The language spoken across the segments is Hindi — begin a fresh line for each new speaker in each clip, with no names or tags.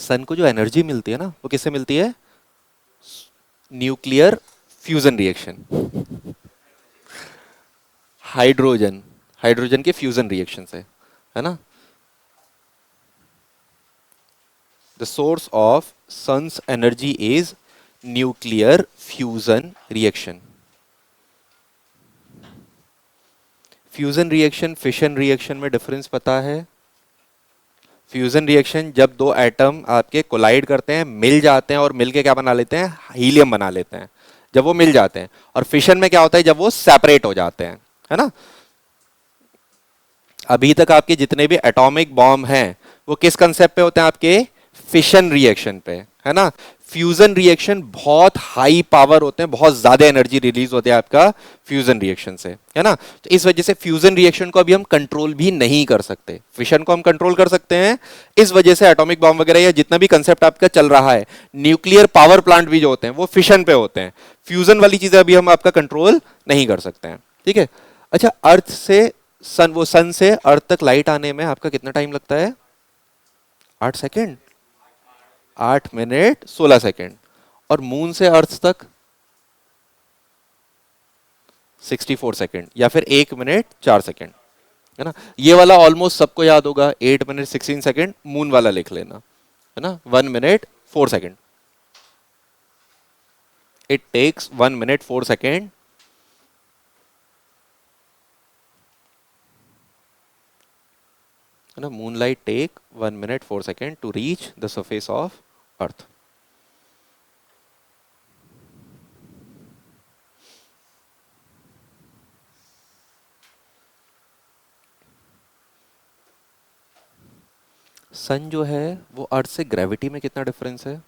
सन को जो एनर्जी मिलती है ना वो किससे मिलती है? Nuclear fusion reaction, hydrogen, hydrogen के फ्यूजन रिएक्शन से, है ना? The source of sun's energy is nuclear fusion reaction. Fusion reaction fission reaction में डिफरेंस पता है? फ्यूजन रिएक्शन जब दो एटम आपके कोलाइड करते हैं, मिल जाते हैं और मिलके क्या बना लेते हैं? हीलियम बना लेते हैं, जब वो मिल जाते हैं। और फिशन में क्या होता है? जब वो सेपरेट हो जाते हैं, है ना? अभी तक आपके जितने भी एटॉमिक बॉम्ब हैं वो किस कंसेप्ट पे होते हैं? आपके फिशन रिएक्शन पे, है ना? फ्यूजन रिएक्शन बहुत हाई पावर होते हैं, बहुत ज्यादा एनर्जी रिलीज होती है आपका फ्यूजन रिएक्शन से, है ना? तो इस वजह से फ्यूजन रिएक्शन को अभी हम कंट्रोल भी नहीं कर सकते। फिशन को हम कंट्रोल कर सकते हैं, इस वजह से एटॉमिक बॉम्ब वगैरह या जितना भी कंसेप्ट आपका चल रहा है, न्यूक्लियर पावर प्लांट भी जो होते हैं वो फिशन पे होते हैं। फ्यूजन वाली चीजें अभी हम आपका कंट्रोल नहीं कर सकते हैं, ठीक है? अच्छा, अर्थ से सन, वो सन से अर्थ तक लाइट आने में आपका कितना टाइम लगता है? 8 सेकेंड, 8 मिनट 16 सेकेंड। और मून से अर्थ तक 64 सेकेंड, या फिर 1 मिनट 4 सेकेंड, है ना? ये वाला ऑलमोस्ट सबको याद होगा, 8 मिनट 16 सेकेंड। मून वाला लिख लेना, है ना? 1 minute 4 second. It takes 1 minute 4 second, है ना? Moonlight take 1 minute 4 second to reach the surface of earth. Sun जो है वो अर्थ से ग्रेविटी में कितना डिफरेंस है?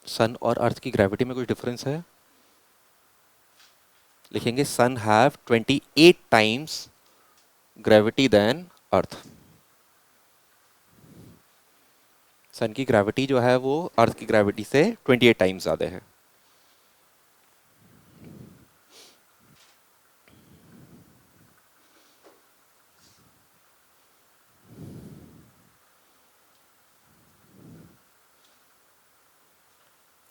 सन और अर्थ की ग्रेविटी में कुछ डिफरेंस है? लिखेंगे सन हैव 28 टाइम्स ग्रेविटी देन अर्थ। सन की ग्रेविटी जो है वो अर्थ की ग्रेविटी से 28 टाइम्स ज्यादा है।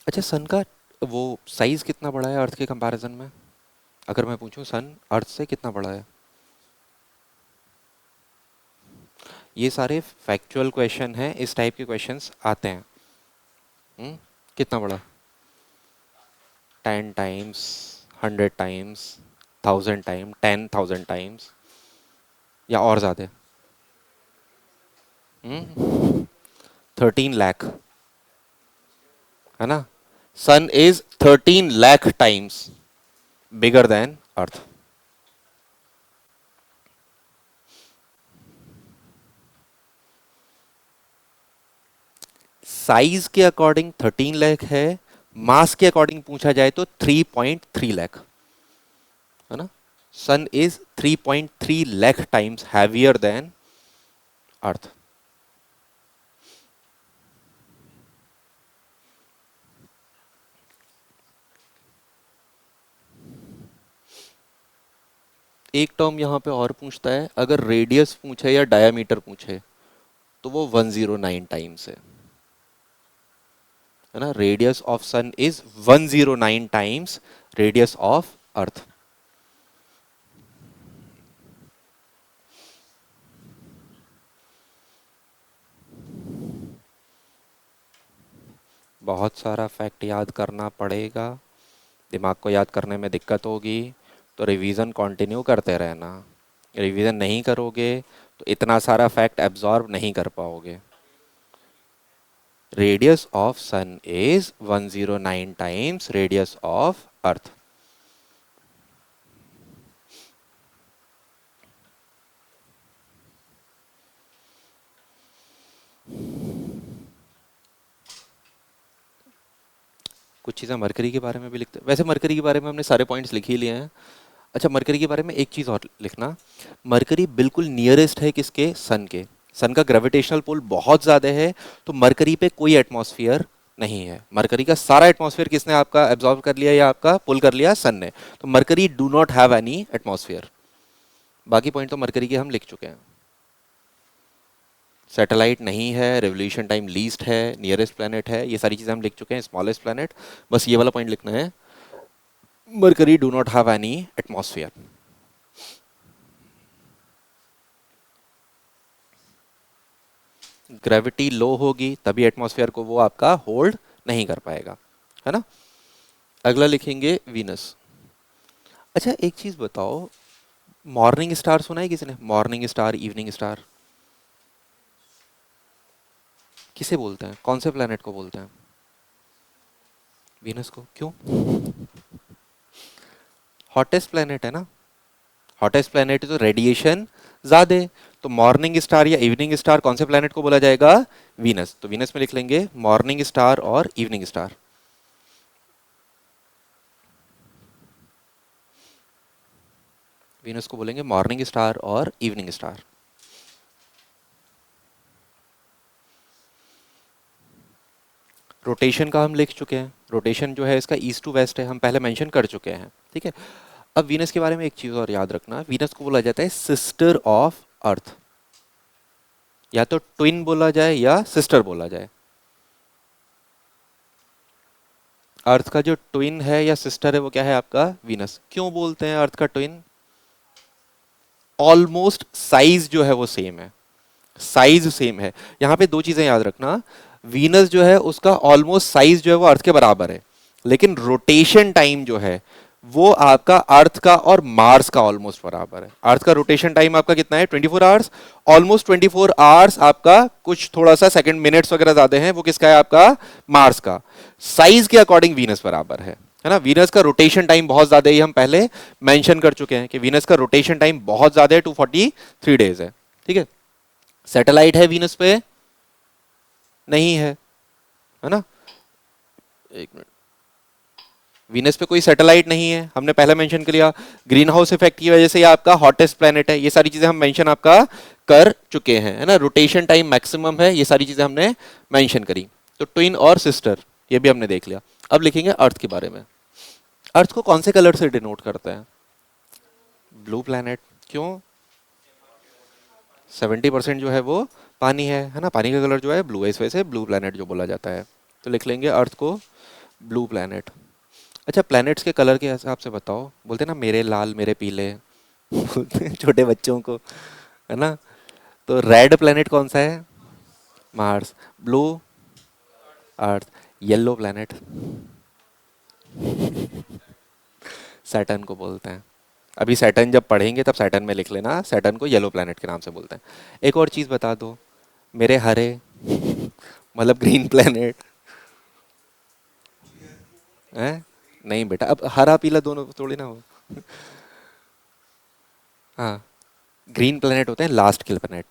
अच्छा, सन का वो साइज कितना बड़ा है अर्थ के कंपैरिजन में? अगर मैं पूछूं सन अर्थ से कितना बड़ा है? ये सारे फैक्चुअल क्वेश्चन हैं, इस टाइप के क्वेश्चंस आते हैं। कितना बड़ा? 10 टाइम्स, 100 टाइम्स, 1000 टाइम, 10,000 टाइम्स, या और ज्यादा? 13 लाख, है ना? Sun is 13 lakh times bigger than earth. Size के अकॉर्डिंग 13 लाख है, मास के अकॉर्डिंग पूछा जाए तो 3.3 लाख, है ना? Sun is 3.3 lakh times heavier than earth. एक टर्म यहां पे और पूछता है, अगर रेडियस पूछे या डायामीटर पूछे तो वो 109 टाइम्स है ना? Radius of sun is 109 times radius of earth. बहुत सारा फैक्ट याद करना पड़ेगा, दिमाग को याद करने में दिक्कत होगी, तो रिवीजन कंटिन्यू करते रहना। रिवीजन नहीं करोगे तो इतना सारा फैक्ट एब्जॉर्ब नहीं कर पाओगे। Radius of sun is 109 times radius of earth. कुछ चीज़ें मरकरी के बारे में भी लिखते हैं, वैसे मरकरी के बारे में हमने सारे पॉइंट्स लिख ही लिए हैं। अच्छा, मरकरी के बारे में एक चीज़ और लिखना, मरकरी बिल्कुल नियरेस्ट है किसके? सन के। सन का ग्रेविटेशनल पुल बहुत ज़्यादा है, तो मरकरी पे कोई एटमॉस्फेयर नहीं है। मरकरी का सारा एटमॉस्फेयर किसने आपका एब्जॉर्ब कर लिया या आपका पुल कर लिया? सन ने। तो mercury do not have any atmosphere. बाकी पॉइंट तो मरकरी के हम लिख चुके हैं। सैटेलाइट नहीं है, रेवोल्यूशन टाइम लीस्ट है, नियरेस्ट प्लैनेट है, ये सारी चीजें हम लिख चुके हैं, स्मॉलेस्ट प्लैनेट। बस ये वाला पॉइंट लिखना है, Mercury do not have any atmosphere. Gravity low होगी तभी एटमॉस्फेयर को वो आपका होल्ड नहीं कर पाएगा, है ना। अगला लिखेंगे वीनस। अच्छा एक चीज बताओ, मॉर्निंग स्टार सुना है किसी ने? मॉर्निंग स्टार, इवनिंग स्टार किसे बोलते हैं? कौन से प्लेनेट को बोलते हैं? वीनस को। क्यों? हॉटेस्ट प्लेनेट है ना, हॉटेस्ट प्लेनेट तो रेडिएशन ज्यादा है। तो मॉर्निंग स्टार या इवनिंग स्टार कौन से प्लेनेट को बोला जाएगा? वीनस। तो वीनस में लिख लेंगे मॉर्निंग स्टार और इवनिंग स्टार। वीनस को बोलेंगे मॉर्निंग स्टार और इवनिंग स्टार। रोटेशन का हम लिख चुके हैं, रोटेशन जो है इसका ईस्ट टू वेस्ट है, हम पहले मेंशन कर चुके हैं, ठीक है। अब वीनस के बारे में एक चीज और याद रखना, वीनस को बोला जाता है सिस्टर ऑफ अर्थ, या तो ट्विन बोला जाए या सिस्टर बोला जाए। अर्थ का जो ट्विन है या सिस्टर है वो क्या है आपका? वीनस। क्यों बोलते हैं अर्थ का ट्विन? ऑलमोस्ट साइज जो है वो सेम है, साइज सेम है। यहां पे दो चीजें याद रखना, वीनस जो है उसका ऑलमोस्ट साइज जो है वो अर्थ के बराबर है, लेकिन रोटेशन टाइम जो है वो आपका अर्थ का और मार्स का ऑलमोस्ट बराबर है। अर्थ का रोटेशन टाइम आपका कितना है? 24 आवर्स। ऑलमोस्ट 24 आवर्स आपका, कुछ थोड़ा सा सेकंड मिनट्स वगैरह ज्यादा है, वो किसका है? आपका मार्स का। साइज के अकॉर्डिंग वीनस बराबर है ना। वीनस का रोटेशन टाइम बहुत ज्यादा है, हम पहले मेंशन कर चुके हैं कि वीनस का रोटेशन टाइम बहुत ज्यादा है, 243 डेज है, ठीक है। सैटेलाइट है वीनस पे? नहीं है ना। एक मिनट, वीनस पे कोई सैटेलाइट नहीं है, हमने पहले मेंशन कर लिया। ग्रीन हाउस इफेक्ट की वजह से ये आपका हॉटेस्ट प्लेनेट है, ये सारी चीजें हम मेंशन आपका कर चुके हैं, है ना। रोटेशन टाइम मैक्सिमम है, ये सारी चीजें हमने मेंशन करी। तो ट्विन और सिस्टर ये भी हमने देख लिया। अब लिखेंगे अर्थ के बारे में। अर्थ को कौन से कलर से डिनोट करते हैं? Blue planet. क्यों? 70% जो है वो पानी है ना, पानी का कलर जो है ब्लू है, इस वजह से ब्लू प्लेनेट जो बोला जाता है। तो लिख लेंगे अर्थ को ब्लू प्लेनेट। अच्छा प्लैनेट्स के कलर के हिसाब से बताओ, बोलते हैं ना मेरे लाल मेरे पीले बोलते हैं छोटे बच्चों को, है ना। तो रेड प्लैनेट कौन सा है? मार्स। ब्लू? अर्थ। येलो प्लैनेट सैटर्न को बोलते हैं। अभी सैटर्न जब पढ़ेंगे तब सैटर्न में लिख लेना, सैटर्न को येलो प्लैनेट के नाम से बोलते हैं। एक और चीज बता दो, मेरे हरे मतलब ग्रीन प्लैनेट है। नहीं बेटा, अब हरा पीला दोनों थोड़ी ना हो। हाँ, ग्रीन प्लेनेट होते हैं लास्ट किल प्लेनेट।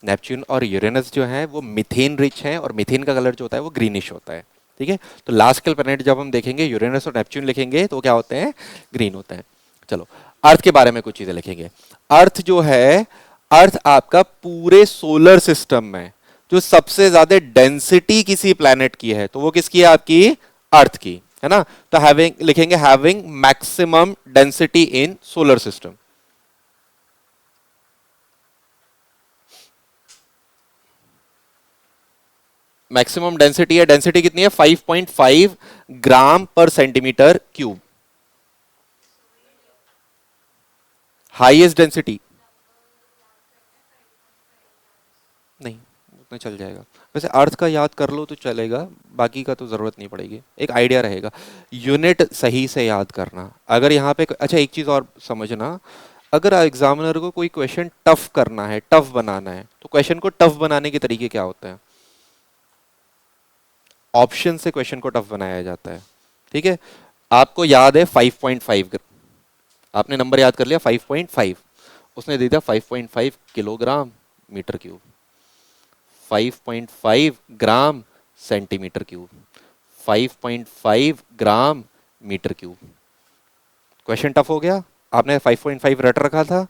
नेपच्यून और यूरेनस जो है वो मिथेन रिच है, और मिथेन का कलर जो होता है वो ग्रीनिश होता है, ठीक है। तो लास्ट किल प्लेनेट जब हम देखेंगे यूरेनस और नेपच्यून लिखेंगे तो क्या होते हैं? ग्रीन होते हैं। चलो अर्थ के बारे में कुछ चीजें लिखेंगे। अर्थ जो है, अर्थ आपका पूरे सोलर सिस्टम में जो सबसे ज्यादा डेंसिटी किसी प्लेनेट की है तो वो किसकी है? आपकी अर्थ की, है ना। तो हैविंग लिखेंगे having maximum density in solar system. Maximum density है, डेंसिटी कितनी है? 5.5 ग्राम पर सेंटीमीटर क्यूब। हाईएस्ट डेंसिटी नहीं, उतना चल जाएगा। वैसे अर्थ का याद कर लो तो चलेगा, बाकी का तो जरूरत नहीं पड़ेगी, एक आइडिया रहेगा। यूनिट सही से याद करना। अगर यहाँ पे अच्छा एक चीज और समझना, अगर एग्जामिनर को कोई क्वेश्चन टफ करना है, टफ बनाना है, तो क्वेश्चन को टफ बनाने के तरीके क्या होते हैं? ऑप्शन से क्वेश्चन को टफ बनाया जाता है, ठीक है। आपको याद है 5.5, आपने नंबर याद कर लिया 5.5, उसने दे दिया 5.5 kilogram metre cube, 5.5 gram centimetre cube, 5.5 gram metre cube. Question tough हो गया, आपने 5.5 रट रखा था,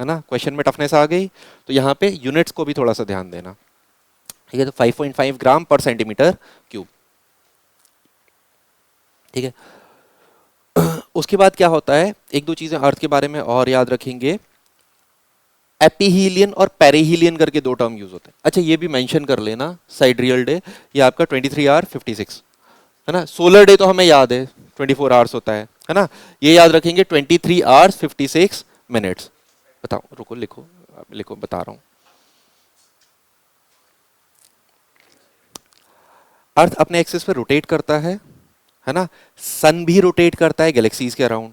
है ना, क्वेश्चन में टफनेस आ गई। तो यहाँ पे यूनिट्स को भी थोड़ा सा ध्यान देना, ठीक है। तो 5.5 ग्राम पर सेंटीमीटर क्यूब, ठीक है। उसके बाद क्या होता है, एक दो चीजें अर्थ के बारे में और याद रखेंगे। एपीहीलियन और पेरिहीलियन करके दो टर्म यूज होते हैं। अच्छा ये भी मेंशन कर लेना, साइडरियल डे ये आपका 23 आवर 56, है ना। सोलर डे तो हमें याद है 24 आवर्स होता है ना। ये याद रखेंगे 23 आवर्स 56 मिनट्स। बताओ, रुको लिखो, लिखो बता रहा हूं। अर्थ अपने एक्सिस पे रोटेट करता है ना। सन भी रोटेट करता है गैलेक्सीज के अराउंड,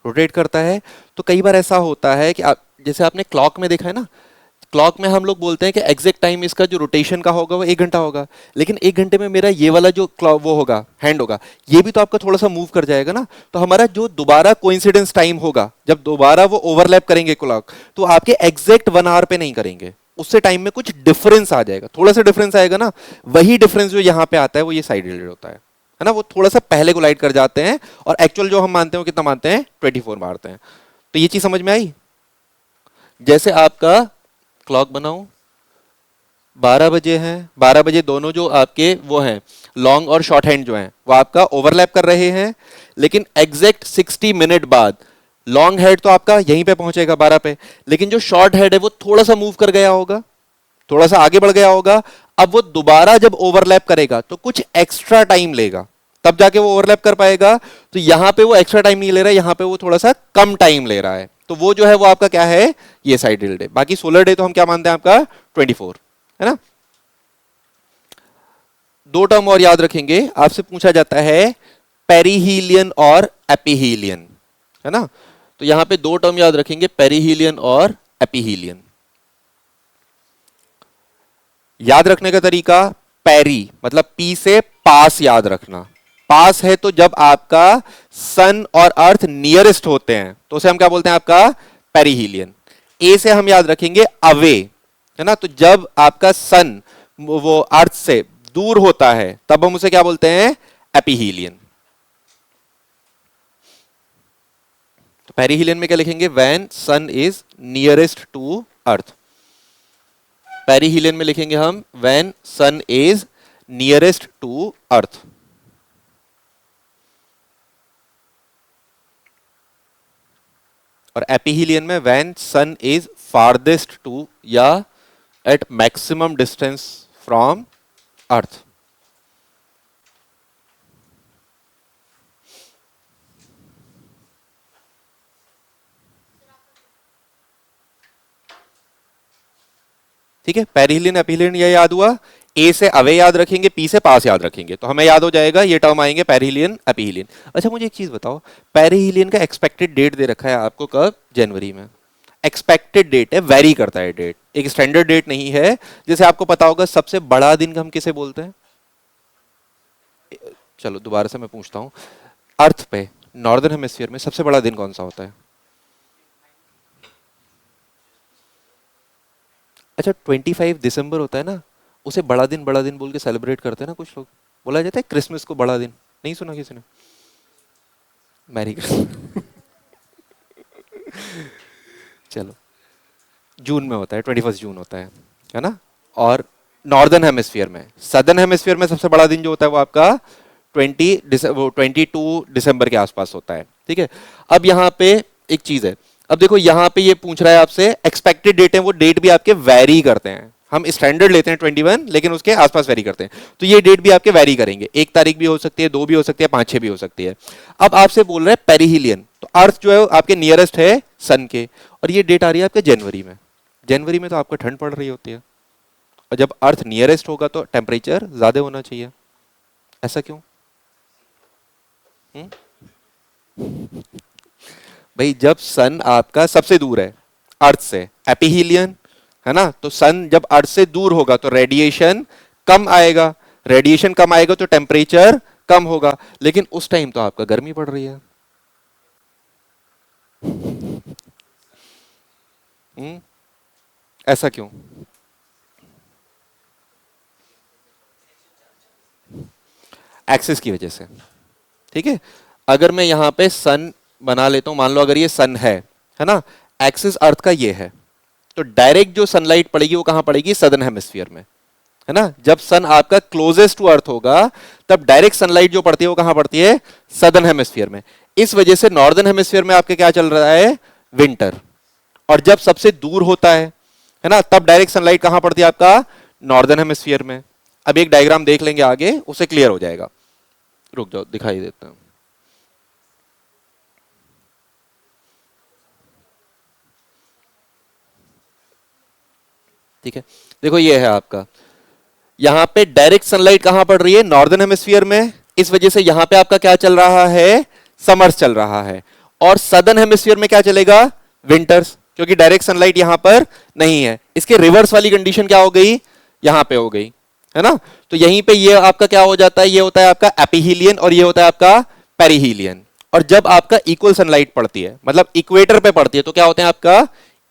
रोटेट करता है। तो कई बार ऐसा होता है कि जैसे आपने क्लॉक में देखा है ना, क्लॉक में हम लोग बोलते हैं कि एग्जैक्ट टाइम इसका जो रोटेशन का होगा वो 1 घंटा होगा, लेकिन 1 घंटे में मेरा ये वाला जो क्लॉक वो होगा, हैंड होगा, ये भी तो आपका थोड़ा सा मूव कर जाएगा ना। तो हमारा जो दोबारा कोइंसिडेंस टाइम होगा, जब दोबारा वो ओवरलैप करेंगे क्लॉक, तो आपके एग्जैक्ट 1 आवर पे नहीं करेंगे, उससे टाइम में कुछ डिफरेंस आ जाएगा, थोड़ा सा डिफरेंस आएगा ना। वही डिफरेंस जो यहाँ पे आता है वो ये साइड रिलेटेड होता है ना। वो थोड़ा सा पहले को लाइट कर जाते हैं, और एक्चुअल जो हम मानते हैं वो कितना मानते हैं, 24 मारते हैं। तो ये चीज समझ में आई। जैसे आपका क्लॉक बनाऊं, 12 बजे हैं, 12 बजे दोनों जो आपके वो हैं लॉन्ग और शॉर्ट हैंड जो हैं वो आपका ओवरलैप कर रहे हैं, लेकिन एग्जैक्ट 60 मिनट बाद लॉन्ग हेड तो आपका यहीं पे पहुंचेगा 12 पे, लेकिन जो शॉर्ट हेड है वो थोड़ा सा मूव कर गया होगा, थोड़ा सा आगे बढ़ गया होगा। अब वो दोबारा जब ओवरलैप करेगा तो कुछ एक्स्ट्रा टाइम लेगा, तब जाके वो ओवरलैप कर पाएगा। तो यहां पे वो एक्स्ट्रा टाइम नहीं ले रहा है, यहां पे वो थोड़ा सा कम टाइम ले रहा है। तो वो जो है वो आपका क्या है, ये साइडल डे। बाकी सोलर डे तो हम क्या मानते हैं आपका 24, है ना। दो टर्म और याद रखेंगे, आपसे पूछा जाता है पेरिहीलियन और एपीहीलियन, है ना। तो यहां पे दो टर्म याद रखेंगे, पेरिहीलियन और एपीहीलियन। याद रखने का तरीका, पेरी मतलब पी से पास याद रखना। पास है तो जब आपका सन और अर्थ नियरेस्ट होते हैं तो उसे हम क्या बोलते हैं, आपका पेरिहीलियन। ए से हम याद रखेंगे अवे, है ना। तो जब आपका सन वो अर्थ से दूर होता है तब हम उसे क्या बोलते हैं, एपीहीलियन। तो पेरिहीलियन में क्या लिखेंगे, when sun is nearest to earth. Perihelion में लिखेंगे हम when sun is nearest to earth. और एपीहीलियन में when sun is farthest to या at maximum distance from earth. ठीक है, पेरिहीलियन एपीहीलियन ये याद हुआ। ए से अवे याद रखेंगे, पी से पास याद रखेंगे, तो हमें याद हो जाएगा ये टर्म आएंगे पेरिहीलियन एपीहीलियन। अच्छा मुझे एक चीज बताओ, पेरिहीलियन का एक्सपेक्टेड डेट दे रखा है आपको कब, जनवरी में। एक्सपेक्टेड डेट है, वेरी करता है डेट, एक स्टैंडर्ड डेट नहीं है। जैसे आपको पता होगा सबसे बड़ा दिन हम किसे बोलते हैं, चलो दोबारा से मैं पूछता हूं, अर्थ पे नॉर्दर्न हेमिस्फीयर में सबसे बड़ा दिन कौन सा होता है। अच्छा 25 दिसंबर होता है ना, उसे बड़ा दिन बोल के सेलिब्रेट करते हैं ना कुछ लोग, बोला जाता है क्रिसमस को बड़ा दिन। नहीं सुना किसी ने, मैरी क्रिसमस चलो जून में होता है, 21 जून होता है ना। और नॉर्दर्न हेमिस्फीयर में, सदर्न हेमिस्फीयर में सबसे बड़ा दिन जो होता है वो आपका 22 दिसंबर के आसपास होता है। ठीक है, अब यहाँ पे एक चीज है, अब देखो यहाँ पे ये पूछ रहा है आपसे एक्सपेक्टेड डेट है, वो डेट भी आपके वैरी करते हैं। हम स्टैंडर्ड लेते हैं 21, लेकिन उसके आसपास वैरी करते हैं, तो ये डेट भी आपके वैरी करेंगे। 1 तारीख भी हो सकती है, 2 भी हो सकती है, 5, 6 भी हो सकती है। अब आपसे बोल रहे हैं पेरिहीलियन, तो अर्थ जो है आपके नियरेस्ट है सन के, और ये डेट आ रही है आपके जनवरी में। जनवरी में तो आपको ठंड पड़ रही होती है, और जब अर्थ नियरेस्ट होगा तो टेम्परेचर ज्यादा होना चाहिए। ऐसा क्यों? भाई जब सन आपका सबसे दूर है अर्थ से, एपीहीलियन है ना, तो सन जब अर्थ से दूर होगा तो रेडिएशन कम आएगा, रेडिएशन कम आएगा तो टेम्परेचर कम होगा, लेकिन उस टाइम तो आपका गर्मी पड़ रही है। ऐसा क्यों? एक्सिस की वजह से। ठीक है, अगर मैं यहां पे सन बना लेता हूं, मान लो अगर ये सन है ना, एक्सिस अर्थ का ये है, तो डायरेक्ट जो सनलाइट पड़ेगी वो कहां पड़ेगी, सदर्न हेमिस्फीयर में, है ना। जब सन आपका क्लोजेस्ट टू अर्थ होगा तब डायरेक्ट सनलाइट जो पड़ती है वो कहां पड़ती है, सदर्न हेमिस्फीयर में। इस वजह से नॉर्दर्न हेमिस्फीयर में आपके क्या चल रहा है, विंटर, और जब सबसे दूर होता है ना, तब डायरेक्ट सनलाइट कहां पड़ती है आपका, नॉर्दर्न हेमिस्फीयर में। अब एक डायग्राम देख लेंगे आगे, उसे क्लियर हो जाएगा। रुक जाओ दिखाई देता हूं। ठीक है, देखो ये है आपका, यहां पे डायरेक्ट सनलाइट कहां पड़ रही है, नॉर्दर्न हेमिस्फीयर में। इस वजह से यहां पे आपका क्या चल रहा है, समर्स चल रहा है। और सदर्न हेमिस्फीयर में क्या चलेगा, विंटर्स, क्योंकि डायरेक्ट सनलाइट यहां पर नहीं है। इसके रिवर्स वाली कंडीशन क्या हो गई, यहां पे हो गई, है ना। तो यहीं पे ये आपका क्या हो जाता है, ये होता है आपका एपीहीलियन और ये होता है आपका पेरीहीलियन। और जब आपका इक्वल सनलाइट पड़ती है, मतलब इक्वेटर पे पड़ती है, तो क्या होते हैं आपका,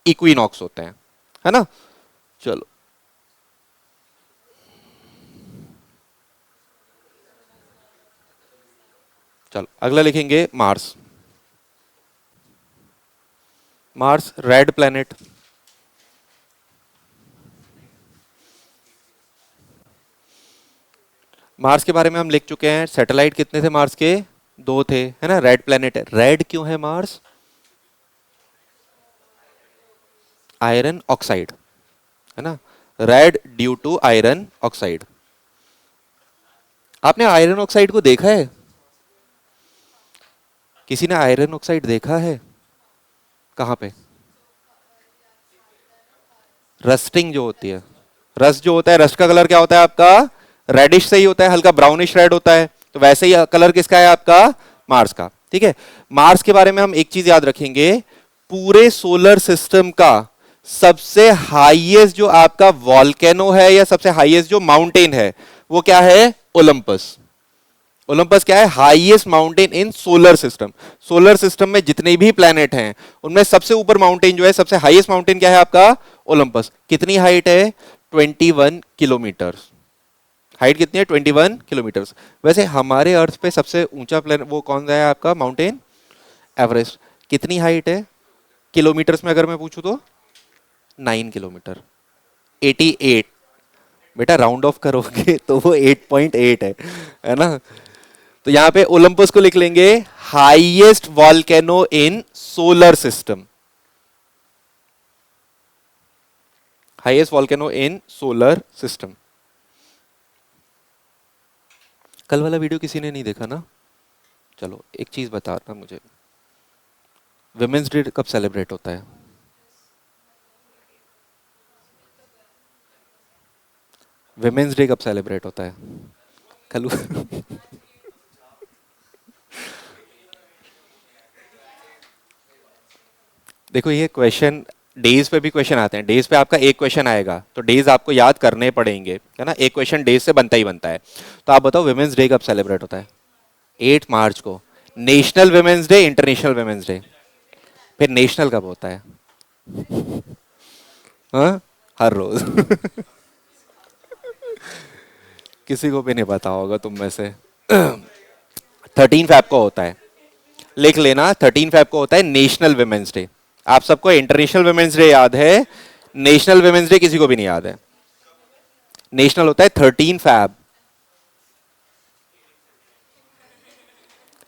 इक्विनॉक्स होते हैं, है ना। चलो, चलो अगला लिखेंगे Mars. Mars red planet. Mars के बारे में हम लिख चुके हैं, सैटेलाइट कितने थे मार्स के, दो थे, है ना। रेड प्लेनेट है, रेड क्यों है मार्स, आयरन ऑक्साइड, है ना। Red due to iron oxide. आपने आयरन ऑक्साइड को देखा है, किसी ने आयरन ऑक्साइड देखा है, कहां पे, रस्टिंग जो होती है, रस्ट जो होता है, रस्ट का कलर क्या होता है आपका, रेडिश से ही होता है, हल्का ब्राउनिश रेड होता है। तो वैसे ही कलर किसका है आपका, मार्स का। ठीक है, मार्स के बारे में हम एक चीज याद रखेंगे, पूरे सोलर सिस्टम का सबसे हाईएस्ट जो आपका वॉल्केनो है या सबसे हाईएस्ट जो माउंटेन है, वो क्या है, ओलंपस। ओलंपस क्या है, highest mountain in solar system. Solar system में जितने भी प्लैनेट हैं उनमें सबसे ऊपर माउंटेन जो है, सबसे हाईएस्ट माउंटेन क्या है आपका, ओलंपस। कितनी हाइट है, 21 किलोमीटर। हाइट कितनी है, 21 किलोमीटर। वैसे हमारे अर्थ पे सबसे ऊंचा प्लेन वो कौन सा है आपका, माउंटेन एवरेस्ट। कितनी हाइट है किलोमीटर्स में, अगर मैं पूछूं तो 9 किलोमीटर, 88। बेटा राउंड ऑफ करोगे तो वो 8.8 है ना। तो यहां पे ओलंपस को लिख लेंगे highest volcano in solar system, highest volcano in solar system. कल वाला वीडियो किसी ने नहीं देखा ना, चलो एक चीज बताना मुझे, विमेंस डे कब सेलिब्रेट होता है, विमेंस डे कब सेलिब्रेट होता है, कल देखो ये क्वेश्चन डेज पे भी क्वेश्चन आते हैं, डेज पे आपका एक क्वेश्चन आएगा तो डेज आपको याद करने पड़ेंगे, है ना। एक क्वेश्चन डेज से बनता ही बनता है। तो आप बताओ विमेंस डे कब सेलिब्रेट होता है, 8 मार्च को। National women's day, international women's day, फिर नेशनल कब होता है, हाँ, हर रोज किसी को भी नहीं पता होगा तुम में से 13 फेब को होता है, लिख लेना, 13 फेब को होता है नेशनल विमेंस डे। आप सबको इंटरनेशनल विमेंस डे याद है, नेशनल विमेंस डे किसी को भी नहीं याद है। नेशनल होता है 13 फेब,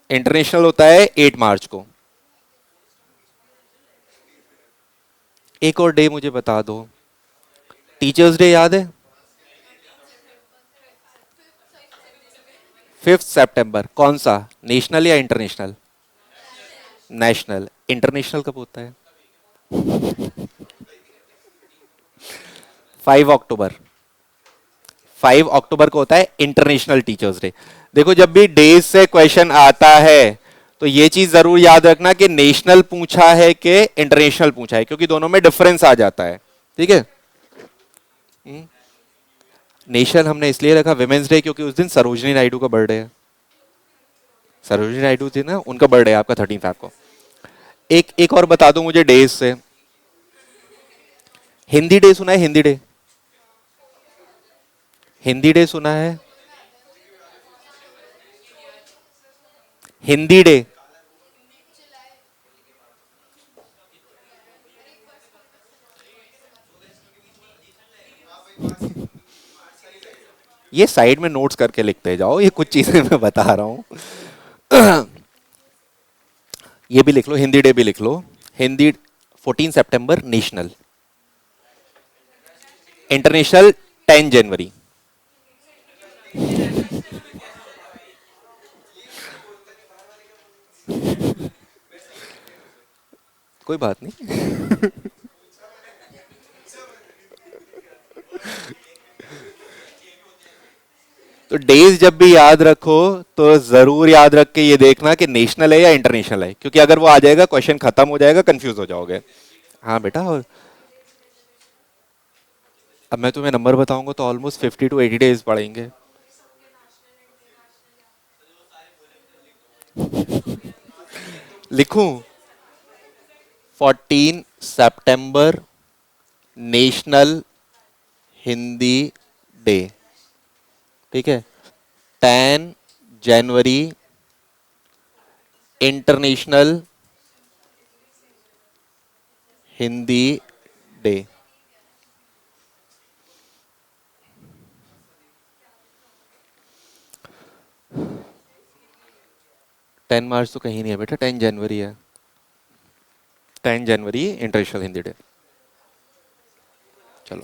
इंटरनेशनल होता है 8 मार्च को। एक और डे मुझे बता दो, टीचर्स डे याद है, 5 सितंबर, कौन सा, नेशनल या इंटरनेशनल, नेशनल। इंटरनेशनल कब होता है, 5 अक्टूबर, 5 अक्टूबर को होता है इंटरनेशनल टीचर्स डे। देखो जब भी डेज से क्वेश्चन आता है तो ये चीज जरूर याद रखना कि नेशनल पूछा है कि इंटरनेशनल पूछा है, क्योंकि दोनों में डिफरेंस आ जाता है। ठीक है, नेशनल हमने इसलिए रखा विमेंस डे क्योंकि उस दिन सरोजनी नायडू का बर्थडे है, सरोजनी नायडू थी ना, उनका बर्थडे है आपका 13 फेब को। एक एक और बता दो मुझे डेज से, हिंदी डे सुना है, हिंदी डे, हिंदी डे सुना है, हिंदी डे, ये साइड में नोट्स करके लिखते जाओ, ये कुछ चीजें मैं बता रहा हूं ये भी लिख लो, हिंदी डे भी लिख लो। हिंदी 14 सितंबर नेशनल, इंटरनेशनल 10 जनवरी। कोई बात नहीं। तो डेज जब भी याद रखो तो जरूर याद रख के ये देखना कि नेशनल है या इंटरनेशनल है, क्योंकि अगर वो आ जाएगा क्वेश्चन खत्म हो जाएगा, कंफ्यूज हो जाओगे। हाँ बेटा, और अब मैं तुम्हें नंबर बताऊंगा तो ऑलमोस्ट 50 to 80 डेज पड़ेंगे। लिखूं? 14 सितंबर नेशनल हिंदी डे, ठीक है। 10 जनवरी इंटरनेशनल हिंदी डे। 10 मार्च तो कहीं नहीं है बेटा, 10 जनवरी है। 10 जनवरी इंटरनेशनल हिंदी डे। चलो,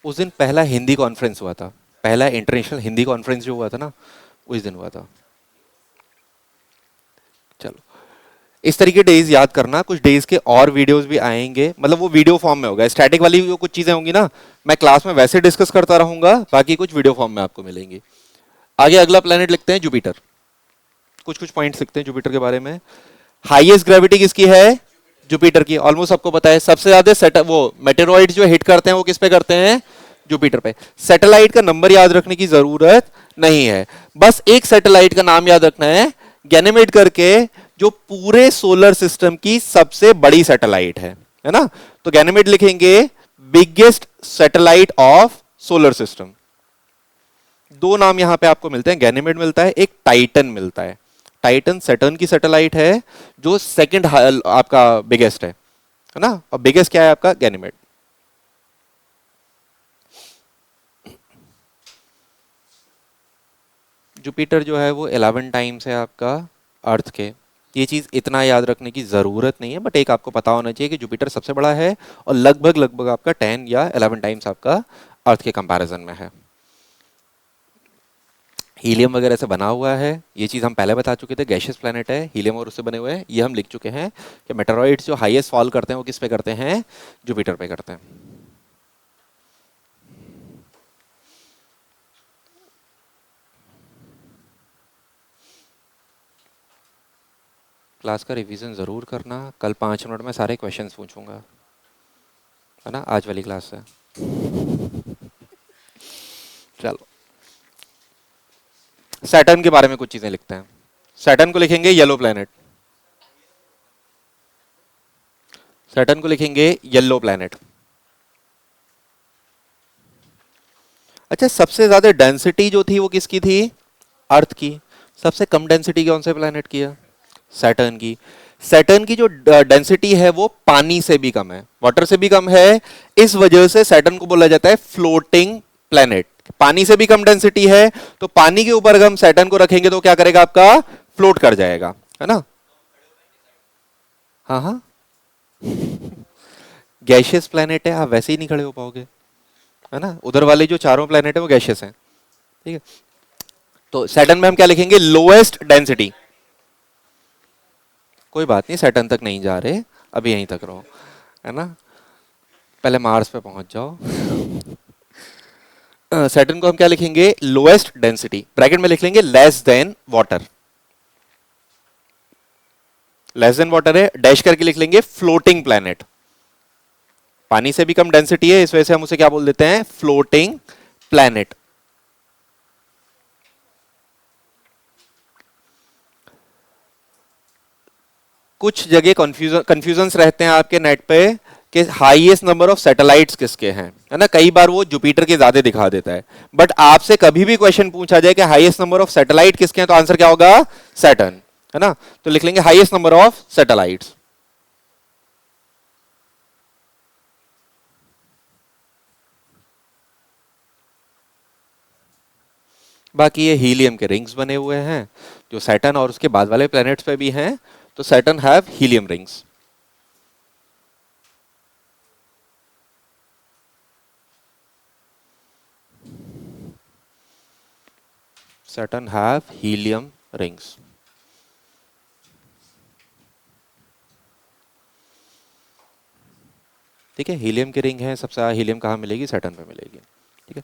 उस दिन पहला हिंदी कॉन्फ्रेंस हुआ था, पहला इंटरनेशनल हिंदी कॉन्फ्रेंस जो हुआ था ना, उस दिन हुआ था। चलो, इस तरीके डेज याद करना। कुछ डेज के और वीडियोस भी आएंगे, मतलब वो वीडियो फॉर्म में होगा। स्टैटिक वाली जो कुछ चीजें होंगी ना, मैं क्लास में वैसे डिस्कस करता रहूंगा, बाकी कुछ वीडियो फॉर्म में आपको मिलेंगी। आगे अगला प्लेनेट लिखते हैं जुपिटर। कुछ कुछ पॉइंट्स लिखते हैं जुपिटर के बारे में। हाईएस्ट ग्रेविटी किसकी है? जुपिटर की। ऑलमोस्ट सबको पता है। सबसे ज्यादा वो मेटेरॉइड जो हिट करते हैं वो किस पे करते हैं? जुपिटर पे। सैटेलाइट का नंबर याद रखने की जरूरत नहीं है, बस एक सैटेलाइट का नाम याद रखना है, गैनेमेड करके, जो पूरे सोलर सिस्टम की सबसे बड़ी सैटेलाइट है ना। तो गैनेमेड लिखेंगे, biggest satellite of solar system. दो नाम यहां पे आपको मिलते हैं, गैनेमेड मिलता है, एक टाइटन मिलता है। टाइटन सैटर्न की सैटेलाइट है, जो सेकंड आपका बिगेस्ट है ना। और बिगेस्ट क्या है आपका? गैनेमेड। जुपिटर जो है वो 11 टाइम्स है आपका अर्थ के। ये चीज इतना याद रखने की जरूरत नहीं है, बट एक आपको पता होना चाहिए कि जुपिटर सबसे बड़ा है और लगभग लगभग आपका 10 या 11 टाइम्स आपका अर्थ के कंपैरिजन में है। हीलियम वगैरह से बना हुआ है, ये चीज़ हम पहले बता चुके थे। गैशियस प्लैनेट है, हीलियम और उससे बने हुए हैं, ये हम लिख चुके हैं कि मेटेरॉइड्स जो हाईएस्ट फॉल करते हैं वो किस पे करते हैं? जुपिटर पे करते हैं। क्लास का रिवीजन ज़रूर करना, कल 5 मिनट में सारे क्वेश्चंस पूछूंगा, है ना, आज वाली क्लास से। चलो, सैटर्न के बारे में कुछ चीज़ें लिखते हैं। सैटर्न को लिखेंगे येलो प्लैनेट। सैटर्न को लिखेंगे येलो प्लैनेट। अच्छा, सबसे ज्यादा डेंसिटी जो थी वो किसकी थी? अर्थ की। सबसे कम डेंसिटी कौन से प्लैनेट की है? सैटर्न की। सैटर्न की जो डेंसिटी है वो पानी से भी कम है, वाटर से भी कम है। इस वजह से सैटर्न को बोला जाता है फ्लोटिंग प्लैनेट। पानी से भी कम डेंसिटी है, तो पानी के ऊपर अगर हम सैटर्न को रखेंगे तो क्या करेगा? आपका फ्लोट कर जाएगा, है ना। हाँ हाँ, गैशियस प्लैनेट है, आप वैसे ही नहीं खड़े हो पाओगे, है ना। उधर वाले जो चारों प्लैनेट है वो गैशियस हैं, ठीक है। तो सैटर्न में हम क्या लिखेंगे? Lowest density. कोई बात नहीं, सैटर्न तक नहीं जा रहे, अभी यहीं तक रहो, है ना। पहले मार्स पे पहुंच जाओ। सैटर्न को हम क्या लिखेंगे? Lowest density. ब्रैकेट में लिख लेंगे less than water. Less than water है, डैश करके लिख लेंगे फ्लोटिंग प्लैनेट। पानी से भी कम डेंसिटी है, इस वजह से हम उसे क्या बोल देते हैं? Floating planet. कुछ जगह कंफ्यूजन रहते हैं आपके नेट पे कि हाईएस्ट नंबर ऑफ सैटेलाइट्स किसके हैं, है ना। कई बार वो जुपिटर के ज्यादा दिखा देता है, बट आपसे कभी भी क्वेश्चन पूछा जाए कि हाईएस्ट नंबर ऑफ सैटेलाइट किसके हैं, तो आंसर क्या होगा? सैटर्न, है ना। तो लिख लेंगे हाईएस्ट नंबर ऑफ सैटेलाइट्स। बाकी ये हीलियम के रिंग्स बने हुए हैं जो सैटर्न और उसके बाद वाले प्लैनेट्स पे भी हैं। तो Saturn have helium rings. Saturn have helium rings. ठीक है, हीलियम की रिंग है, सबसे ज्यादा हीलियम कहाँ मिलेगी? सैटर्न पे मिलेगी। ठीक है,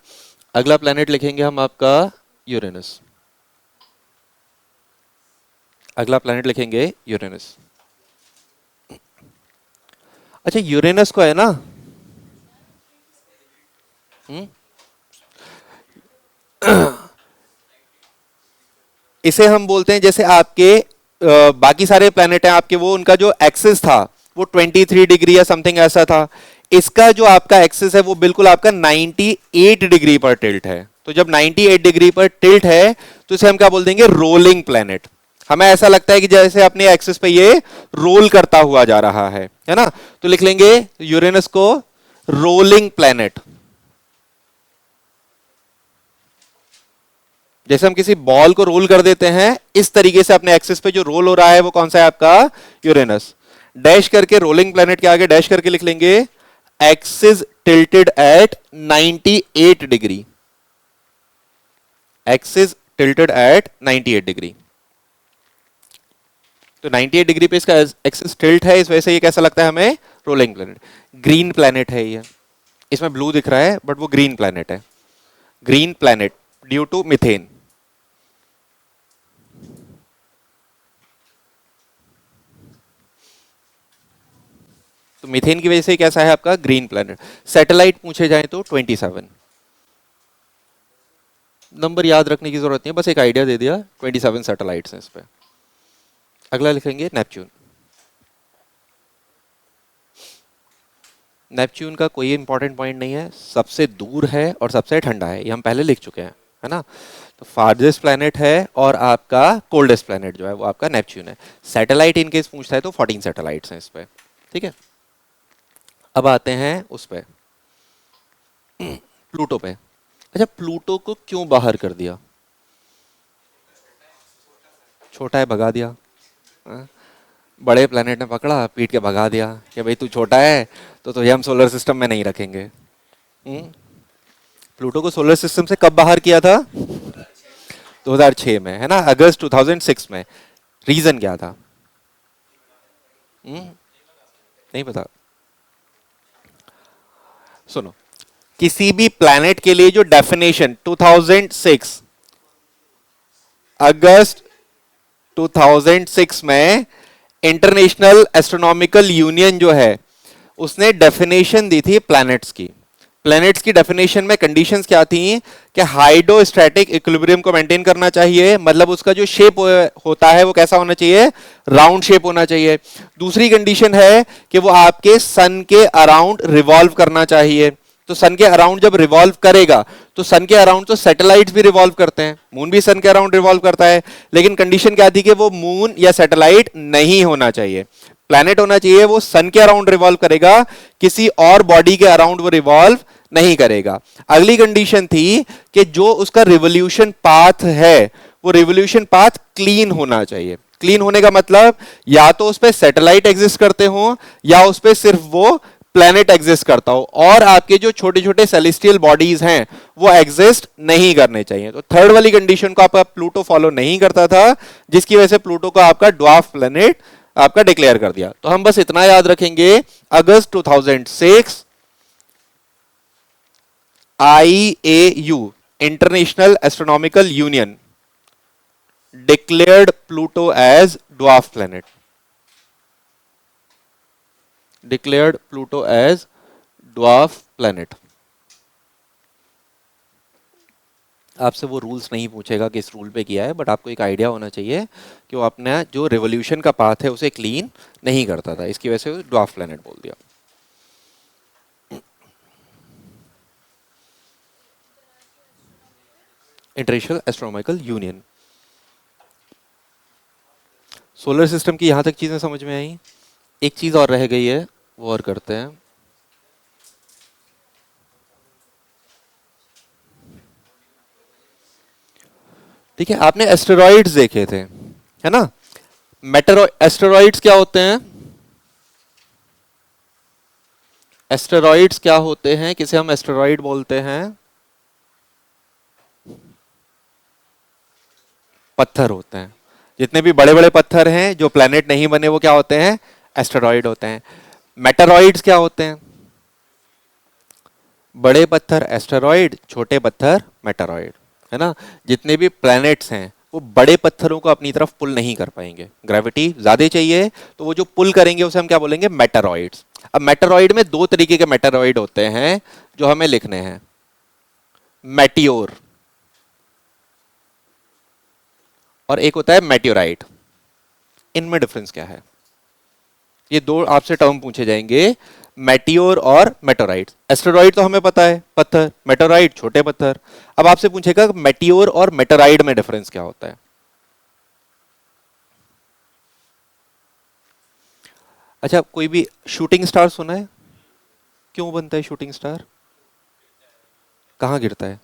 अगला प्लेनेट लिखेंगे हम आपका यूरेनस। अगला प्लेनेट लिखेंगे यूरेनस। अच्छा, यूरेनस को है ना, हम्म, इसे हम बोलते हैं जैसे आपके बाकी सारे प्लेनेट हैं आपके, वो उनका जो एक्सिस था वो 23 डिग्री या समथिंग ऐसा था। इसका जो आपका एक्सिस है वो बिल्कुल आपका 98 डिग्री पर टिल्ट है। तो जब 98 डिग्री पर टिल्ट है तो इसे हम क्या बोल देंगे? Rolling planet. हमें ऐसा लगता है कि जैसे अपने एक्सिस पे ये रोल करता हुआ जा रहा है ना? तो लिख लेंगे यूरेनस को रोलिंग प्लेनेट। जैसे हम किसी बॉल को रोल कर देते हैं, इस तरीके से अपने एक्सिस पे जो रोल हो रहा है वो कौन सा है? आपका यूरेनस। डैश करके रोलिंग प्लेनेट के आगे डैश करके लिख लेंगे axis tilted at 98 degree. Axis tilted at 98 degree. तो 98 डिग्री पे इसका एक्सिस टिल्ट है, इस वजह से ये कैसा लगता है हमें? Rolling planet. ग्रीन प्लेनेट है ये, इसमें ब्लू दिख रहा है बट वो ग्रीन प्लेनेट है। Green planet due to methane. तो मीथेन की वजह से कैसा है आपका? Green planet. सैटेलाइट पूछे जाए तो 27। नंबर याद रखने की जरूरत नहीं है, बस एक आइडिया दे दिया। 27 सैटेलाइट्स हैं इस पे। अगला लिखेंगे नेपच्यून। नेपच्यून का कोई इंपॉर्टेंट पॉइंट नहीं है, सबसे दूर है और सबसे ठंडा है, ये हम पहले लिख चुके हैं, है ना? तो फार्देस्ट प्लैनेट है और आपका कोल्डेस्ट प्लैनेट जो है वो आपका नेपच्यून है। सैटेलाइट इनकेस पूछता है तो 14 सैटेलाइट्स हैं इस पे। ठीक है, अब आते हैं उस पे, प्लूटो पे। अच्छा, प्लूटो को क्यों बाहर कर दिया? छोटा है, भगा दिया। हाँ? बड़े प्लेनेट ने पकड़ा, पीट के भगा दिया कि भाई तू छोटा है तो ये हम सोलर सिस्टम में नहीं रखेंगे। प्लूटो को सोलर सिस्टम से कब बाहर किया था? 2006 में, है ना? अगस्त 2006 में। रीजन क्या था? नहीं पता? सुनो, किसी भी प्लैनेट के लिए जो डेफिनेशन 2006 अगस्त 2006 में इंटरनेशनल एस्ट्रोनॉमिकल यूनियन जो है उसने डेफिनेशन दी थी प्लैनेट्स की। प्लैनेट्स की डेफिनेशन में कंडीशंस क्या थी? कि हाइड्रोस्टैटिक इक्विलिब्रियम को मेंटेन करना चाहिए, मतलब उसका जो शेप होता है वो कैसा होना चाहिए? राउंड शेप होना चाहिए। दूसरी कंडीशन है कि वो आपके सन के अराउंड रिवॉल्व करना चाहिए। तो सन के अराउंड जब रिवॉल्व करेगा तो सन के अराउंड तो सैटेलाइट्स भी रिवॉल्व करते हैं, मून भी सन के अराउंड रिवॉल्व करता है। लेकिन कंडीशन क्या थी? कि वो मून या सैटेलाइट नहीं होना चाहिए, प्लैनेट होना चाहिए। वो सन के अराउंड रिवॉल्व करेगा, किसी और बॉडी के अराउंड वो रिवॉल्व नहीं करेगा। अगली कंडीशन थी कि जो उसका रिवोल्यूशन पाथ है वो रिवोल्यूशन पाथ क्लीन होना चाहिए। क्लीन होने का मतलब या तो उस पर सैटेलाइट एग्जिस्ट करते हो या उस पर सिर्फ वो प्लैनेट एग्जिस्ट करता हो, और आपके जो छोटे छोटे सेलेस्टियल बॉडीज हैं वो एग्जिस्ट नहीं करने चाहिए। तो थर्ड वाली कंडीशन को आपका प्लूटो फॉलो नहीं करता था, जिसकी वजह से प्लूटो को आपका ड्वार्फ प्लैनेट आपका डिक्लेयर कर दिया। तो हम बस इतना याद रखेंगे, अगस्त 2006 IAU international astronomical union declared Pluto as dwarf planet. Declared Pluto as dwarf planet. आपसे वो रूल्स नहीं पूछेगा कि इस रूल पे किया है, बट आपको एक आइडिया होना चाहिए कि वो अपना जो रिवोल्यूशन का पाथ है उसे क्लीन नहीं करता था, इसकी वजह से ड्वार्फ प्लैनेट बोल दिया। International astronomical union. Solar system की यहां तक चीजें समझ में आई। एक चीज और रह गई है, वो और करते हैं। ठीक है, आपने एस्टेरॉइड्स देखे थे, है ना? एस्टेरॉइड्स क्या होते हैं? एस्टेरॉइड्स क्या होते हैं, किसे हम एस्टेरॉइड बोलते हैं? पत्थर होते हैं। जितने भी बड़े बड़े पत्थर हैं जो प्लेनेट नहीं बने वो क्या होते हैं? एस्टेरॉइड होते हैं। मेटेरॉइड्स क्या होते हैं? बड़े पत्थर एस्टेरॉइड, छोटे पत्थर मेटेरॉइड, है ना। जितने भी प्लैनेट्स हैं वो बड़े पत्थरों को अपनी तरफ पुल नहीं कर पाएंगे, ग्रेविटी ज्यादा चाहिए, तो वो जो पुल करेंगे उसे हम क्या बोलेंगे? मेटेरॉइड्स। अब मेटेरॉइड में दो तरीके के मेटेरॉइड होते हैं जो हमें लिखने हैं, मेटियोर और एक होता है मेटियोराइट। इनमें डिफरेंस क्या है? ये दो आपसे टर्म पूछे जाएंगे, मेटियोर और मेटोराइट। एस्टेरॉइड तो हमें पता है पत्थर, मेटोराइट छोटे पत्थर। अब आपसे पूछेगा मेटियोर और मेटोराइड में डिफरेंस क्या होता है। अच्छा, कोई भी शूटिंग स्टार सुना है? क्यों बनता है शूटिंग स्टार? कहाँ गिरता है?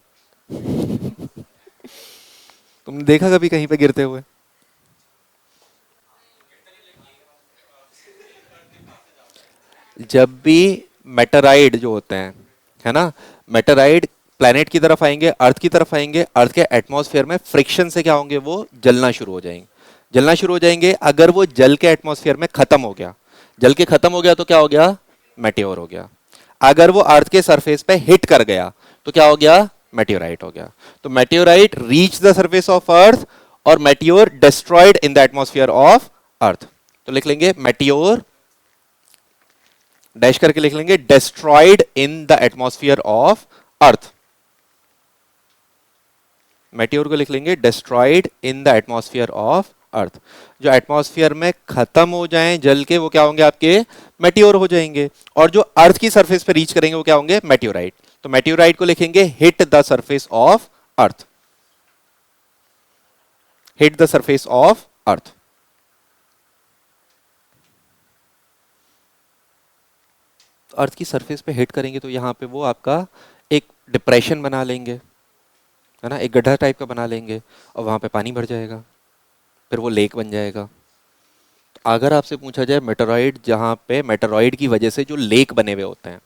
तुमने देखा कभी कहीं पे गिरते हुए? जब भी मेटेराइड जो होते हैं, है ना, मेटेराइड प्लैनेट की तरफ आएंगे, अर्थ की तरफ आएंगे, अर्थ के एटमॉस्फेयर में फ्रिक्शन से क्या होंगे? वो जलना शुरू हो जाएंगे। जलना शुरू हो जाएंगे। अगर वो जल के एटमॉस्फेयर में खत्म हो गया, जल के खत्म हो गया तो क्या हो गया? मेटियोर हो गया। अगर वो अर्थ के सरफेस पे हिट कर गया तो क्या हो गया? मेटियोराइट हो गया। तो meteorite reach the surface of earth और meteor destroyed in the atmosphere of earth. तो लिख लेंगे मेटियोर, डैश करके लिख लेंगे destroyed in the atmosphere of earth. Meteor को लिख लेंगे destroyed in the atmosphere of earth. जो एटमॉस्फेयर में खत्म हो जाएं जल के वो क्या होंगे? आपके मेटियोर हो जाएंगे। और जो अर्थ की सरफेस पे रीच करेंगे वो क्या होंगे? मेटियोराइट। तो मेटियोराइट को लिखेंगे hit the surface of earth, hit the surface of earth. Earth की सरफेस पे हिट करेंगे तो यहां पे वो आपका एक डिप्रेशन बना लेंगे, है ना, एक गड्ढा टाइप का बना लेंगे और वहां पे पानी भर जाएगा, फिर वो लेक बन जाएगा। तो अगर आपसे पूछा जाए मेटेरॉइड, जहां पे मेटेरॉइड की वजह से जो लेक बने हुए होते हैं,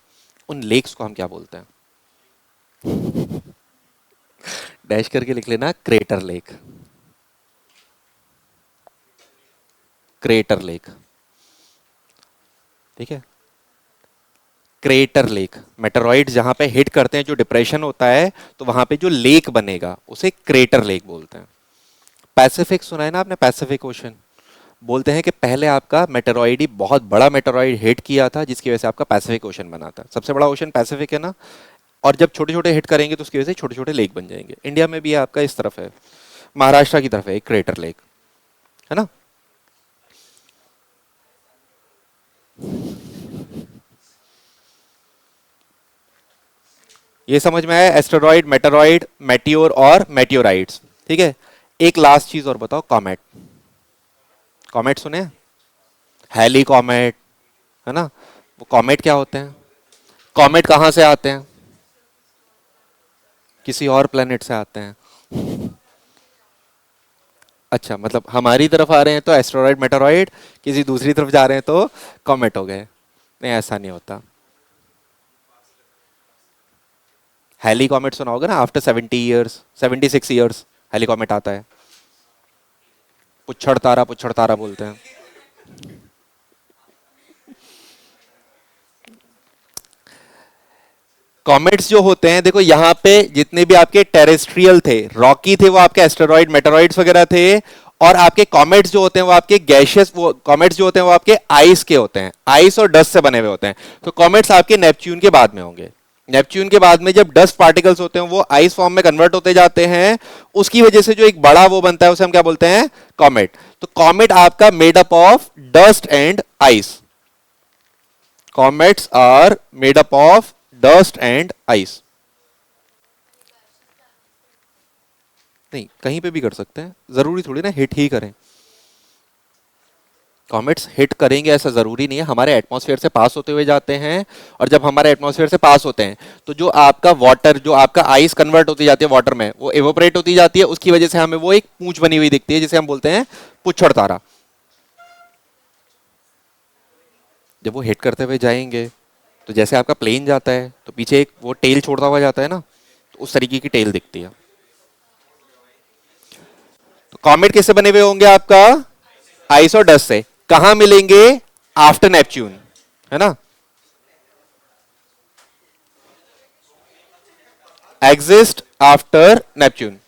उन लेक्स को हम क्या बोलते हैं? डैश करके लिख लेना, क्रेटर लेक। क्रेटर लेक, ठीक है। क्रेटर लेक, मेटेरॉइड जहां पे हिट करते हैं, जो डिप्रेशन होता है, तो वहां पे जो लेक बनेगा उसे क्रेटर लेक बोलते हैं। पैसिफिक सुना है ना आपने? Pacific ocean. बोलते हैं कि पहले आपका मेटेरॉइड ही बहुत बड़ा मेटेरॉइड हिट किया था जिसकी वजह से आपका पैसिफिक ओशन बना था। सबसे बड़ा ओशन पैसिफिक है ना। और जब छोटे छोटे हिट करेंगे तो उसकी वजह से छोटे छोटे लेक बन जाएंगे। इंडिया में भी है आपका, इस तरफ है, महाराष्ट्र की तरफ है एक क्रेटर लेक, है ना। ये समझ में आया? एस्टेरॉइड, मेटेरॉइड, मेटियोर और मेटियोराइड्स, ठीक है। एक लास्ट चीज और बताओ, कॉमेट। कॉमेट सुने? हैली कॉमेट, है ना। वो कॉमेट क्या होते हैं? कॉमेट कहां से आते हैं? किसी और प्लेनेट से आते हैं। अच्छा, मतलब हमारी तरफ आ रहे हैं तो एस्टेरॉइड मेटेरॉइड, किसी दूसरी तरफ जा रहे हैं तो कॉमेट हो गए। नहीं, ऐसा नहीं होता। हैली कॉमेट सुना होगा ना, after 70 years, 76 years Halley comet आता है। पुच्छड़ तारा बोलते हैं। कॉमेट्स जो होते हैं, देखो यहाँ पे जितने भी आपके टेरेस्ट्रियल थे, रॉकी थे, वो आपके एस्टेरॉइड मेटेरॉइड्स वगैरह थे। और आपके कॉमेट्स जो होते हैं वो आपके गैशियस, वो कॉमेट्स जो होते हैं वो आपके आइस के होते हैं, आइस और डस्ट से बने हुए होते हैं। तो कॉमेट्स आपके नेपच्यून के बाद में होंगे। नेपच्यून के बाद में जब डस्ट पार्टिकल्स होते हैं वो आइस फॉर्म में कन्वर्ट होते जाते हैं, उसकी वजह से जो एक बड़ा वो बनता है उसे हम क्या बोलते हैं? कॉमेट। तो कॉमेट आपका made up of dust and ice. Comets are made up of dust and ice. नहीं, कहीं पे भी कर सकते हैं, जरूरी थोड़ी ना हिट ही करें। कॉमेट्स हिट करेंगे ऐसा जरूरी नहीं है, हमारे एटमॉस्फेयर से पास होते हुए जाते हैं। और जब हमारे एटमॉस्फेयर से पास होते हैं तो जो आपका वाटर, जो आपका आइस कन्वर्ट होती जाती है वाटर में, वो एवोपरेट होती जाती है, उसकी वजह से हमें वो एक पूंछ बनी हुई दिखती है जिसे हम बोलते हैं पुच्छड़ तारा। जब वो हिट करते हुए जाएंगे तो जैसे आपका प्लेन जाता है तो पीछे एक वो टेल छोड़ता हुआ जाता है ना, तो उस तरीके की टेल दिखती है। तो कॉमेट किससे बने हुए होंगे आपका? आइस और डस्ट से। कहां मिलेंगे? आफ्टर नेपच्यून, है ना? Exist after Neptune.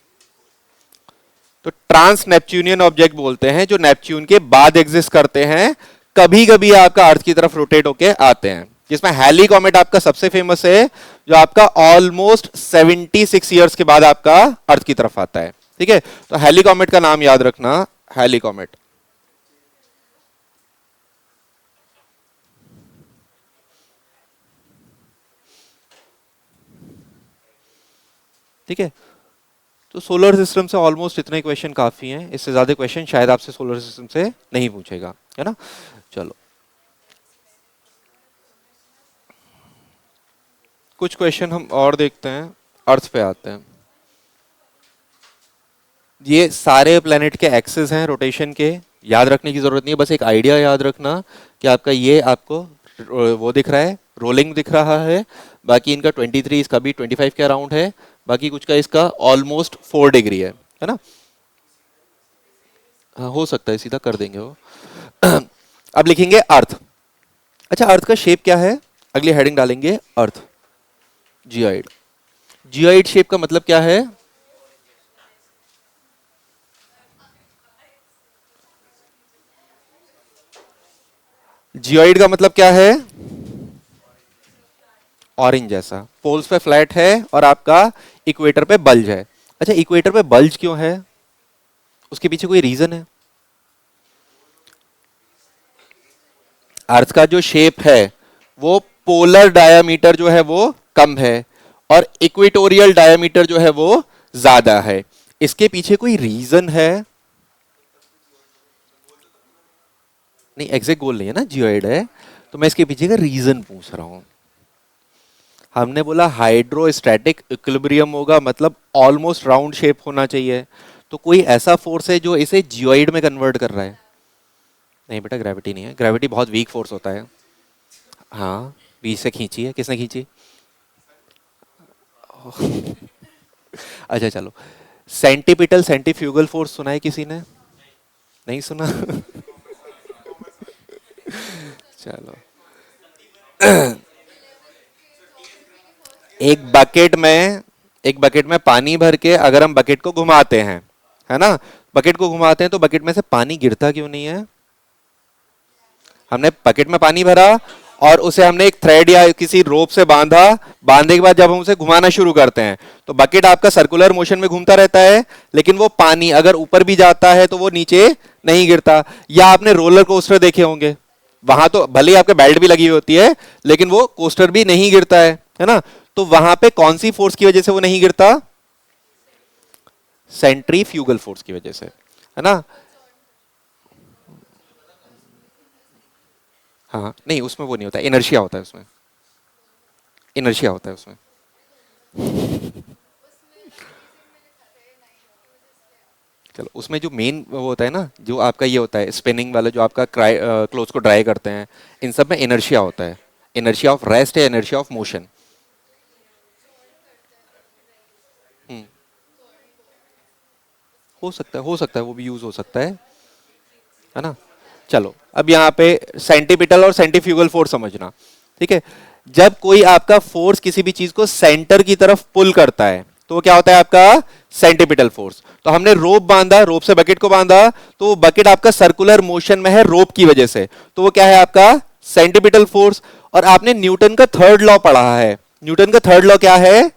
तो ट्रांस नेपच्यूनियन ऑब्जेक्ट बोलते हैं जो नेपच्यून के बाद एग्जिस्ट करते हैं, कभी कभी आपका अर्थ की तरफ रोटेट होके आते हैं। जिसमें हैली कॉमेट आपका सबसे फेमस है, जो आपका ऑलमोस्ट 76 ईयर्स के बाद आपका अर्थ की तरफ आता है। ठीक है, तो हैली कॉमेट का नाम याद रखना, हैली कॉमेट। ठीक है, तो सोलर सिस्टम से ऑलमोस्ट इतने क्वेश्चन काफी हैं, इससे ज्यादा क्वेश्चन शायद आपसे सोलर सिस्टम से नहीं पूछेगा, है ना? चलो कुछ क्वेश्चन हम और देखते हैं, अर्थ पे आते हैं। ये सारे प्लेनेट के एक्सिस हैं रोटेशन के, याद रखने की जरूरत नहीं है, बस एक आइडिया याद रखना कि आपका ये आपको वो दिख रहा है, रोलिंग दिख रहा है। बाकी इनका 23, इसका भी 25 के अराउंड है। बाकी कुछ का इसका ऑलमोस्ट 4 डिग्री है ना? हाँ हो सकता है, सीधा कर देंगे वो। अब लिखेंगे अर्थ। अच्छा, अर्थ का शेप क्या है? अगली हेडिंग डालेंगे अर्थ, जियोइड। जियोइड शेप का मतलब क्या है? जियोइड का मतलब क्या है? ऑरेंज जैसा, पोल्स पे फ्लैट है और आपका इक्वेटर पे बल्ज है। अच्छा, इक्वेटर पे बल्ज क्यों है? उसके पीछे कोई रीजन है? अर्थ का जो शेप है वो पोलर डायामीटर जो है वो कम है और इक्वेटोरियल डायामीटर जो है वो ज्यादा है। इसके पीछे कोई रीजन है? नहीं, एग्जैक्ट गोल नहीं है ना, जियोइड है, तो मैं इसके पीछे का रीजन पूछ रहा हूं। हमने बोला हाइड्रोस्टैटिक इक्विलिब्रियम होगा, मतलब ऑलमोस्ट राउंड शेप होना चाहिए। तो कोई ऐसा फोर्स है जो इसे जियोइड में कन्वर्ट कर रहा है? नहीं बेटा, ग्रेविटी नहीं है, ग्रेविटी बहुत वीक फोर्स होता है। हाँ, बीच से खींची है, किसने खींची? अच्छा चलो, सेंटीपिटल सेंटीफ्यूगल फोर्स सुना है किसी ने? नहीं सुना? चलो, एक बकेट में एक बकेट में पानी भर के अगर हम बकेट को घुमाते हैं, है ना, बकेट को घुमाते हैं तो बकेट में से पानी गिरता क्यों नहीं है? हमने बकेट में पानी भरा और उसे हमने एक थ्रेड या किसी रोप से बांधा, बांधने के बाद जब हम उसे घुमाना शुरू करते हैं तो बकेट आपका सर्कुलर मोशन में घूमता रहता है, लेकिन वो पानी अगर ऊपर भी जाता है तो वो नीचे नहीं गिरता। या आपने रोलर कोस्टर देखे होंगे, वहां तो भले ही आपके बेल्ट भी लगी होती है लेकिन वो कोस्टर भी नहीं गिरता है ना? तो वहां पे कौन सी फोर्स की वजह से वो नहीं गिरता? सेंट्रीफ्यूगल फोर्स की वजह से, है ना? हाँ नहीं, उसमें वो नहीं होता, इनर्शिया होता है उसमें, इनर्शिया होता है उसमें। चलो, उसमें जो मेन वो होता है ना, जो आपका ये होता है स्पिनिंग वाला, जो आपका क्लोथ को ड्राई करते हैं, इन सब में इनर्शिया होता है। इनर्शिया ऑफ रेस्ट है, इनर्शिया ऑफ मोशन। हो सकता है वो भी यूज हो सकता है ना? चलो, अब यहाँ पे सेंटीपिटल और सेंटीफ्यूगल फोर्स समझना। ठीक है, जब कोई आपका फोर्स किसी भी चीज को सेंटर की तरफ पुल करता है तो वो क्या होता है आपका? Centripetal force. तो हमने रोप बांधा, रोप से बकेट को बांधा, तो वो बकेट आपका सर्कुलर मोशन में है रोप की वजह से, तो वो क्या है आपका? Centripetal force. और आपने न्यूटन का थर्ड लॉ पढ़ा है। न्यूटन का थर्ड लॉ क्या है?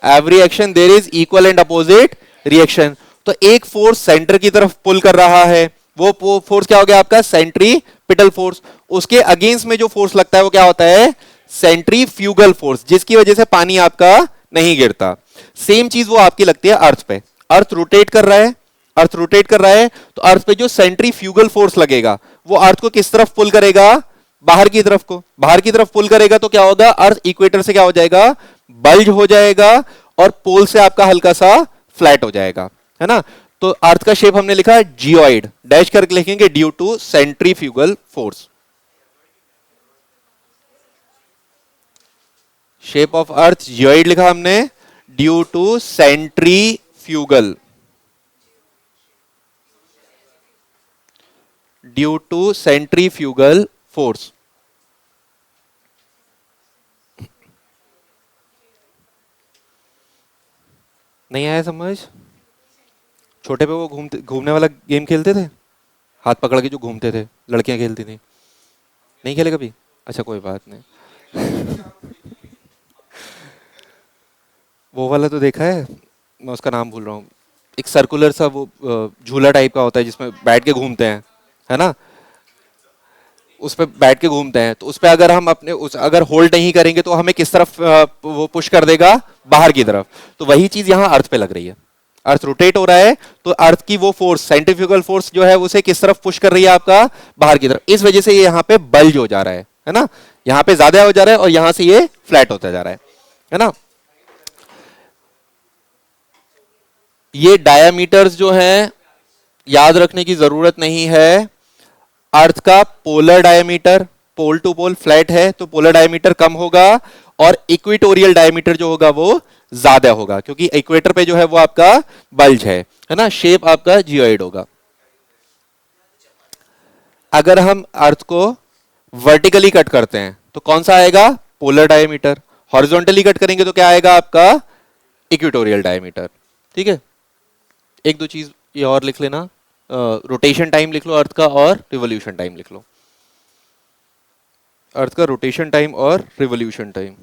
Every action there is equal and opposite reaction. तो एक फोर्स सेंटर की तरफ पुल कर रहा है, वो फोर्स क्या हो गया आपका? Centripetal force. उसके अगेंस्ट में जो फोर्स लगता है वो क्या होता है? सेंट्रीफ्यूगल फोर्स, जिसकी वजह से पानी आपका नहीं गिरता। सेम चीज वो आपकी लगती है अर्थ पे। अर्थ रोटेट कर रहा है, अर्थ रोटेट कर रहा है, तो अर्थ पे जो सेंट्रीफ्यूगल फोर्स लगेगा वो अर्थ को किस तरफ पुल करेगा? बाहर की तरफ को। बाहर की तरफ पुल करेगा तो क्या होगा? अर्थ इक्वेटर से क्या हो जाएगा? बल्ज हो जाएगा और पोल से आपका हल्का सा फ्लैट हो जाएगा, है ना? तो अर्थ का शेप हमने लिखा जियोइड, डैश करके लिखेंगे due to centrifugal force. Shape of earth geoid लिखा हमने due to centrifugal. Due to centrifugal force. नहीं आया समझ? छोटे पे वो घूमते घूमने वाला गेम खेलते थे, हाथ पकड़ के जो घूमते थे, लड़कियां खेलती थी। नहीं खेले कभी? अच्छा कोई बात नहीं। वो वाला तो देखा है, मैं उसका नाम भूल रहा हूँ। एक सर्कुलर सा वो झूला टाइप का होता है जिसमें बैठ के घूमते हैं, है ना? उस पे बैठ के घूमते हैं, तो उस पे अगर हम अपने उस अगर होल्ड नहीं करेंगे तो हमें किस तरफ वो पुश कर देगा? बाहर की तरफ। तो वही चीज यहाँ अर्थ पे लग रही है। अर्थ रोटेट हो रहा है तो अर्थ की वो फोर्स, साइंटिफिकल फोर्स जो है उसे किस तरफ पुश कर रही है? आपका बाहर की तरफ। इस वजह से ये यहाँ पे बल्ज हो जा रहा है ना? यहाँ पे ज्यादा हो जा रहा है और यहाँ से ये फ्लैट होता जा रहा है ना? ये डायामीटर्स जो हैं याद रखने की जरूरत नहीं है। अर्थ का polar diameter, pole to pole flat है तो पोलर डायमीटर कम होगा, और इक्वेटोरियल डायमीटर जो होगा वो ज्यादा होगा, क्योंकि इक्वेटर पे जो है वो आपका बल्ज है ना? शेप आपका जियोइड होगा। अगर हम अर्थ को वर्टिकली कट करते हैं तो कौन सा आएगा? Polar diameter. हॉरिजॉन्टली कट करेंगे तो क्या आएगा आपका? Equatorial diameter. ठीक है, एक दो चीज ये और लिख लेना, रोटेशन टाइम लिख लो अर्थ का और रिवोल्यूशन टाइम लिख लो। अर्थ का रोटेशन टाइम और रिवोल्यूशन टाइम।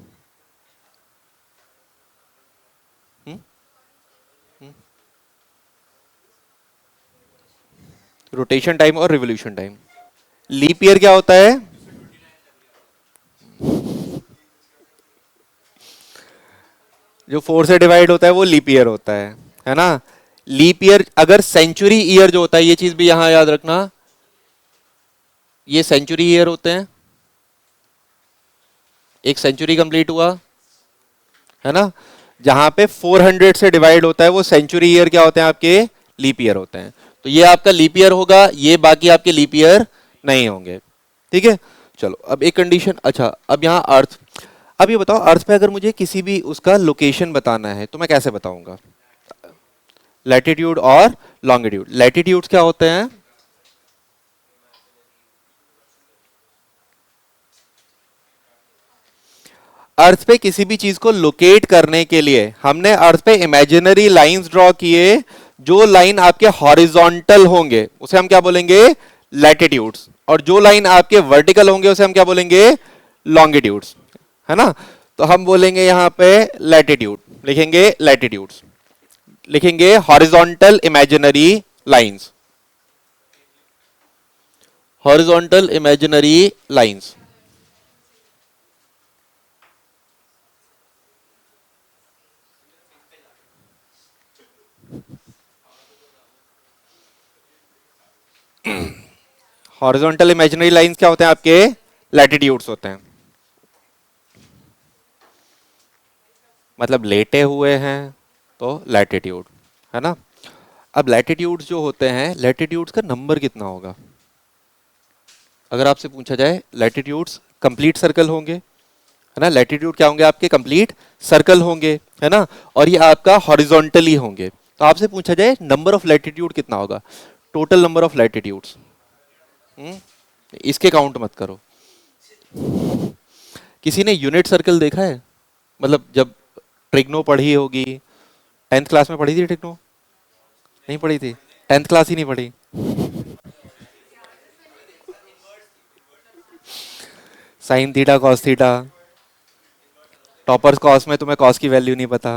रोटेशन टाइम और रिवोल्यूशन टाइम। लीप ईयर क्या होता है? जो 4 से डिवाइड होता है वो लीप ईयर होता है ना? लीप ईयर, अगर सेंचुरी ईयर जो होता है, ये चीज भी यहां याद रखना, ये सेंचुरी ईयर होते हैं। एक सेंचुरी कंप्लीट हुआ है ना? जहां पे 400 से डिवाइड होता है वो सेंचुरी ईयर क्या होते हैं? आपके लीप ईयर होते हैं। तो ये आपका लीप ईयर होगा, ये बाकी आपके लीप ईयर नहीं होंगे। ठीक है, चलो अब एक कंडीशन। अच्छा अब यहाँ अर्थ, अब ये बताओ अर्थ पे अगर मुझे किसी भी उसका लोकेशन बताना है तो मैं कैसे बताऊंगा? लैटिट्यूड और लॉन्गिट्यूड। लैटिट्यूड क्या होते हैं? अर्थ पे किसी भी चीज को लोकेट करने के लिए हमने अर्थ पे इमेजिनरी लाइंस ड्रॉ किए। जो लाइन आपके हॉरिजॉन्टल होंगे उसे हम क्या बोलेंगे? लैटिट्यूड्स। और जो लाइन आपके वर्टिकल होंगे उसे हम क्या बोलेंगे? लॉन्गिट्यूड्स, है ना? तो हम बोलेंगे यहां पे लैटिट्यूड, लिखेंगे लैटिट्यूड्स, लिखेंगे horizontal imaginary lines, horizontal imaginary lines. Horizontal imaginary lines क्या होते हैं? आपके लैटिट्यूड्स होते हैं। मतलब लेटे हुए हैं तो लैटिट्यूड, है ना? अब लैटिट्यूड्स जो होते हैं, लैटिट्यूड्स का नंबर कितना होगा? अगर आपसे पूछा जाए लैटिट्यूड्स कंप्लीट सर्कल होंगे, है ना? लैटिट्यूड क्या होंगे? आपके कंप्लीट सर्कल होंगे, है ना? और ये आपका हॉरिजॉन्टली होंगे। तो आपसे पूछा जाए नंबर ऑफ लैटिट्यूड कितना होगा? टोटल नंबर ऑफ लैटिट्यूड्स, इसके काउंट मत करो। किसी ने यूनिट सर्कल देखा है? मतलब जब ट्रिग्नो पढ़ी होगी, 10th क्लास में पढ़ी थी ट्रिग्नो? नहीं पढ़ी थी? 10th क्लास ही नहीं पढ़ी? Sine theta cos theta, toppers cos में तुम्हें कॉस की वैल्यू नहीं पता।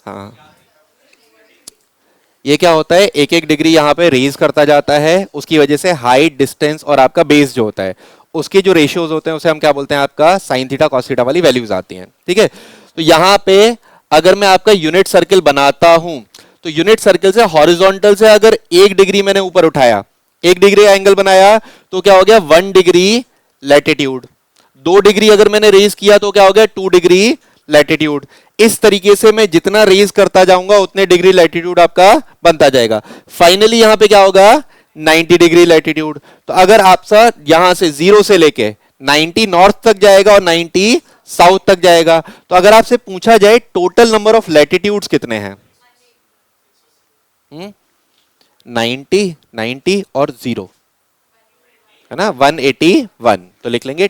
हाँ, ये क्या होता है? एक एक डिग्री यहाँ पे रेज करता जाता है, उसकी वजह से हाइट, डिस्टेंस और आपका बेस जो होता है उसके जो रेशियोज होते हैं उसे हम क्या बोलते हैं? आपका साइन थीटा कॉस थीटा वाली वैल्यूज आती हैं। ठीक है, तो यहाँ पे अगर मैं आपका यूनिट सर्कल बनाता हूं तो यूनिट सर्कल से हॉरिजॉन्टल से अगर 1 डिग्री मैंने ऊपर उठाया, 1 डिग्री एंगल बनाया तो क्या हो गया? 1 डिग्री लैटिट्यूड। 2 डिग्री अगर मैंने रेज किया तो क्या हो गया? 2 डिग्री लैटिट्यूड। इस तरीके से मैं जितना रेज करता जाऊंगा उतने डिग्री लैटिट्यूड आपका बनता जाएगा। फाइनली यहां पे क्या होगा? 90 डिग्री लैटिट्यूड। तो अगर आपका यहां से 0 से लेके 90 नॉर्थ तक जाएगा और 90 साउथ तक जाएगा, तो अगर आपसे पूछा जाए टोटल नंबर ऑफ लैटिट्यूड्स कितने हैं? 90, 90 और 0, है ना, 181। तो लिख लेंगे,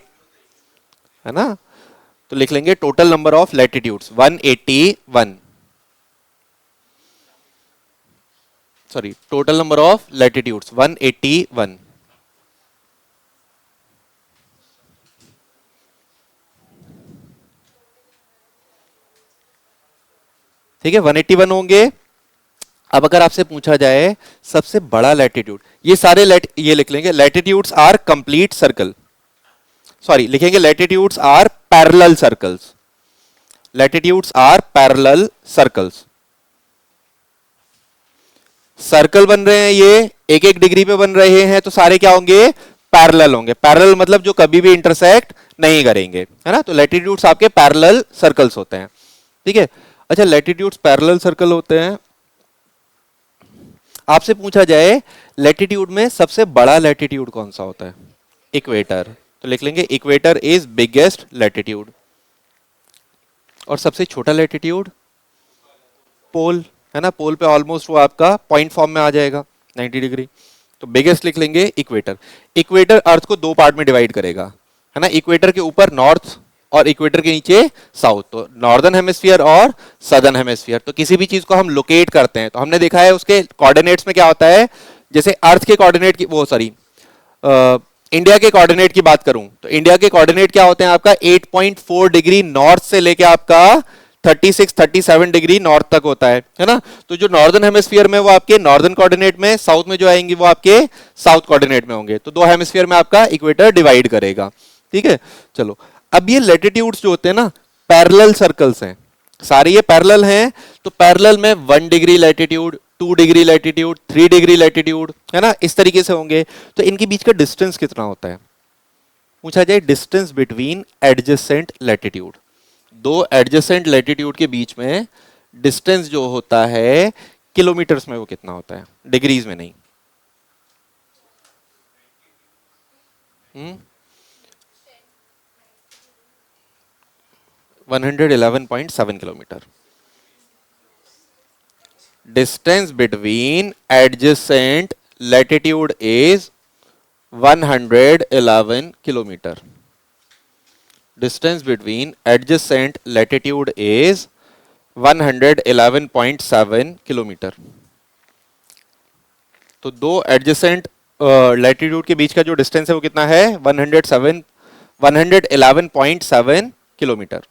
है ना, तो लिख लेंगे total number of latitudes 181, sorry total number of latitudes 181। ठीक है, 181 होंगे। अब अगर आपसे पूछा जाए सबसे बड़ा लैटिट्यूड, ये सारे ये लिख लेंगे latitudes are complete circle, sorry लिखेंगे latitudes are parallel circles, latitudes are parallel circles. Circle बन रहे हैं ये एक एक डिग्री पे बन रहे हैं, तो सारे क्या होंगे, पैरेलल होंगे। पैरेलल मतलब जो कभी भी इंटरसेक्ट नहीं करेंगे, है ना, तो लैटिट्यूड्स आपके पैरेलल सर्कल्स होते हैं। ठीक है, अच्छा लैटिट्यूड्स पैरेलल सर्कल होते हैं। आपसे पूछा जाए लैटिट्यूड में सबसे बड़ा लैटिट्यूड कौन सा होता है, इक्वेटर, तो लिख लेंगे इक्वेटर इज बिगेस्ट लैटिट्यूड। और सबसे छोटा लैटिट्यूड पोल, है ना, पोल पे ऑलमोस्ट वो आपका पॉइंट फॉर्म में आ जाएगा 90 डिग्री, तो बिगेस्ट लिख लेंगे इक्वेटर। इक्वेटर अर्थ को दो पार्ट में डिवाइड करेगा, है ना, इक्वेटर के ऊपर नॉर्थ और इक्वेटर के नीचे साउथ, तो नॉर्दर्न हेमिस्फीयर और सदर्न हेमिस्फीयर। तो किसी भी चीज को हम लोकेट करते हैं तो हमने देखा है उसके कोऑर्डिनेट्स में क्या होता है, जैसे अर्थ के कोऑर्डिनेट की, वो सॉरी इंडिया के कोऑर्डिनेट की बात करूं तो इंडिया के कोऑर्डिनेट क्या होते हैं आपका 8.4 डिग्री नॉर्थ से लेके आपका 36-37 डिग्री नॉर्थ तक होता है ना। तो जो नॉर्दर्न हेमिस्फीयर में वो आपके नॉर्दर्न कोऑर्डिनेट में, साउथ में जो आएंगे वो आपके साउथ कोऑर्डिनेट में होंगे। तो दो हेमिस्फीयर में आपका इक्वेटर डिवाइड करेगा। ठीक है, चलो अब ये लैटिट्यूड्स जो होते हैं ना पैरेलल सर्कल्स हैं, सारे ये पैरेलल हैं, तो पैरेलल में 1 degree latitude, 2 degree latitude, 3 degree latitude, है ना, इस तरीके से होंगे। तो इनके बीच का डिस्टेंस कितना होता है, पूछा जाए डिस्टेंस बिटवीन एडजेसेंट लैटिट्यूड, दो एडजेसेंट लैटिट्यूड के बीच में डिस्टेंस जो होता है किलोमीटर्स में वो कितना होता है, डिग्रीज में नहीं। 111.7 kilometre. Distance between adjacent latitude is 111 kilometre. Distance between adjacent latitude is 111.7 kilometre. तो दो एडजेसेंट लैटिट्यूड के बीच का जो डिस्टेंस है वो कितना है, 111.7 किलोमीटर।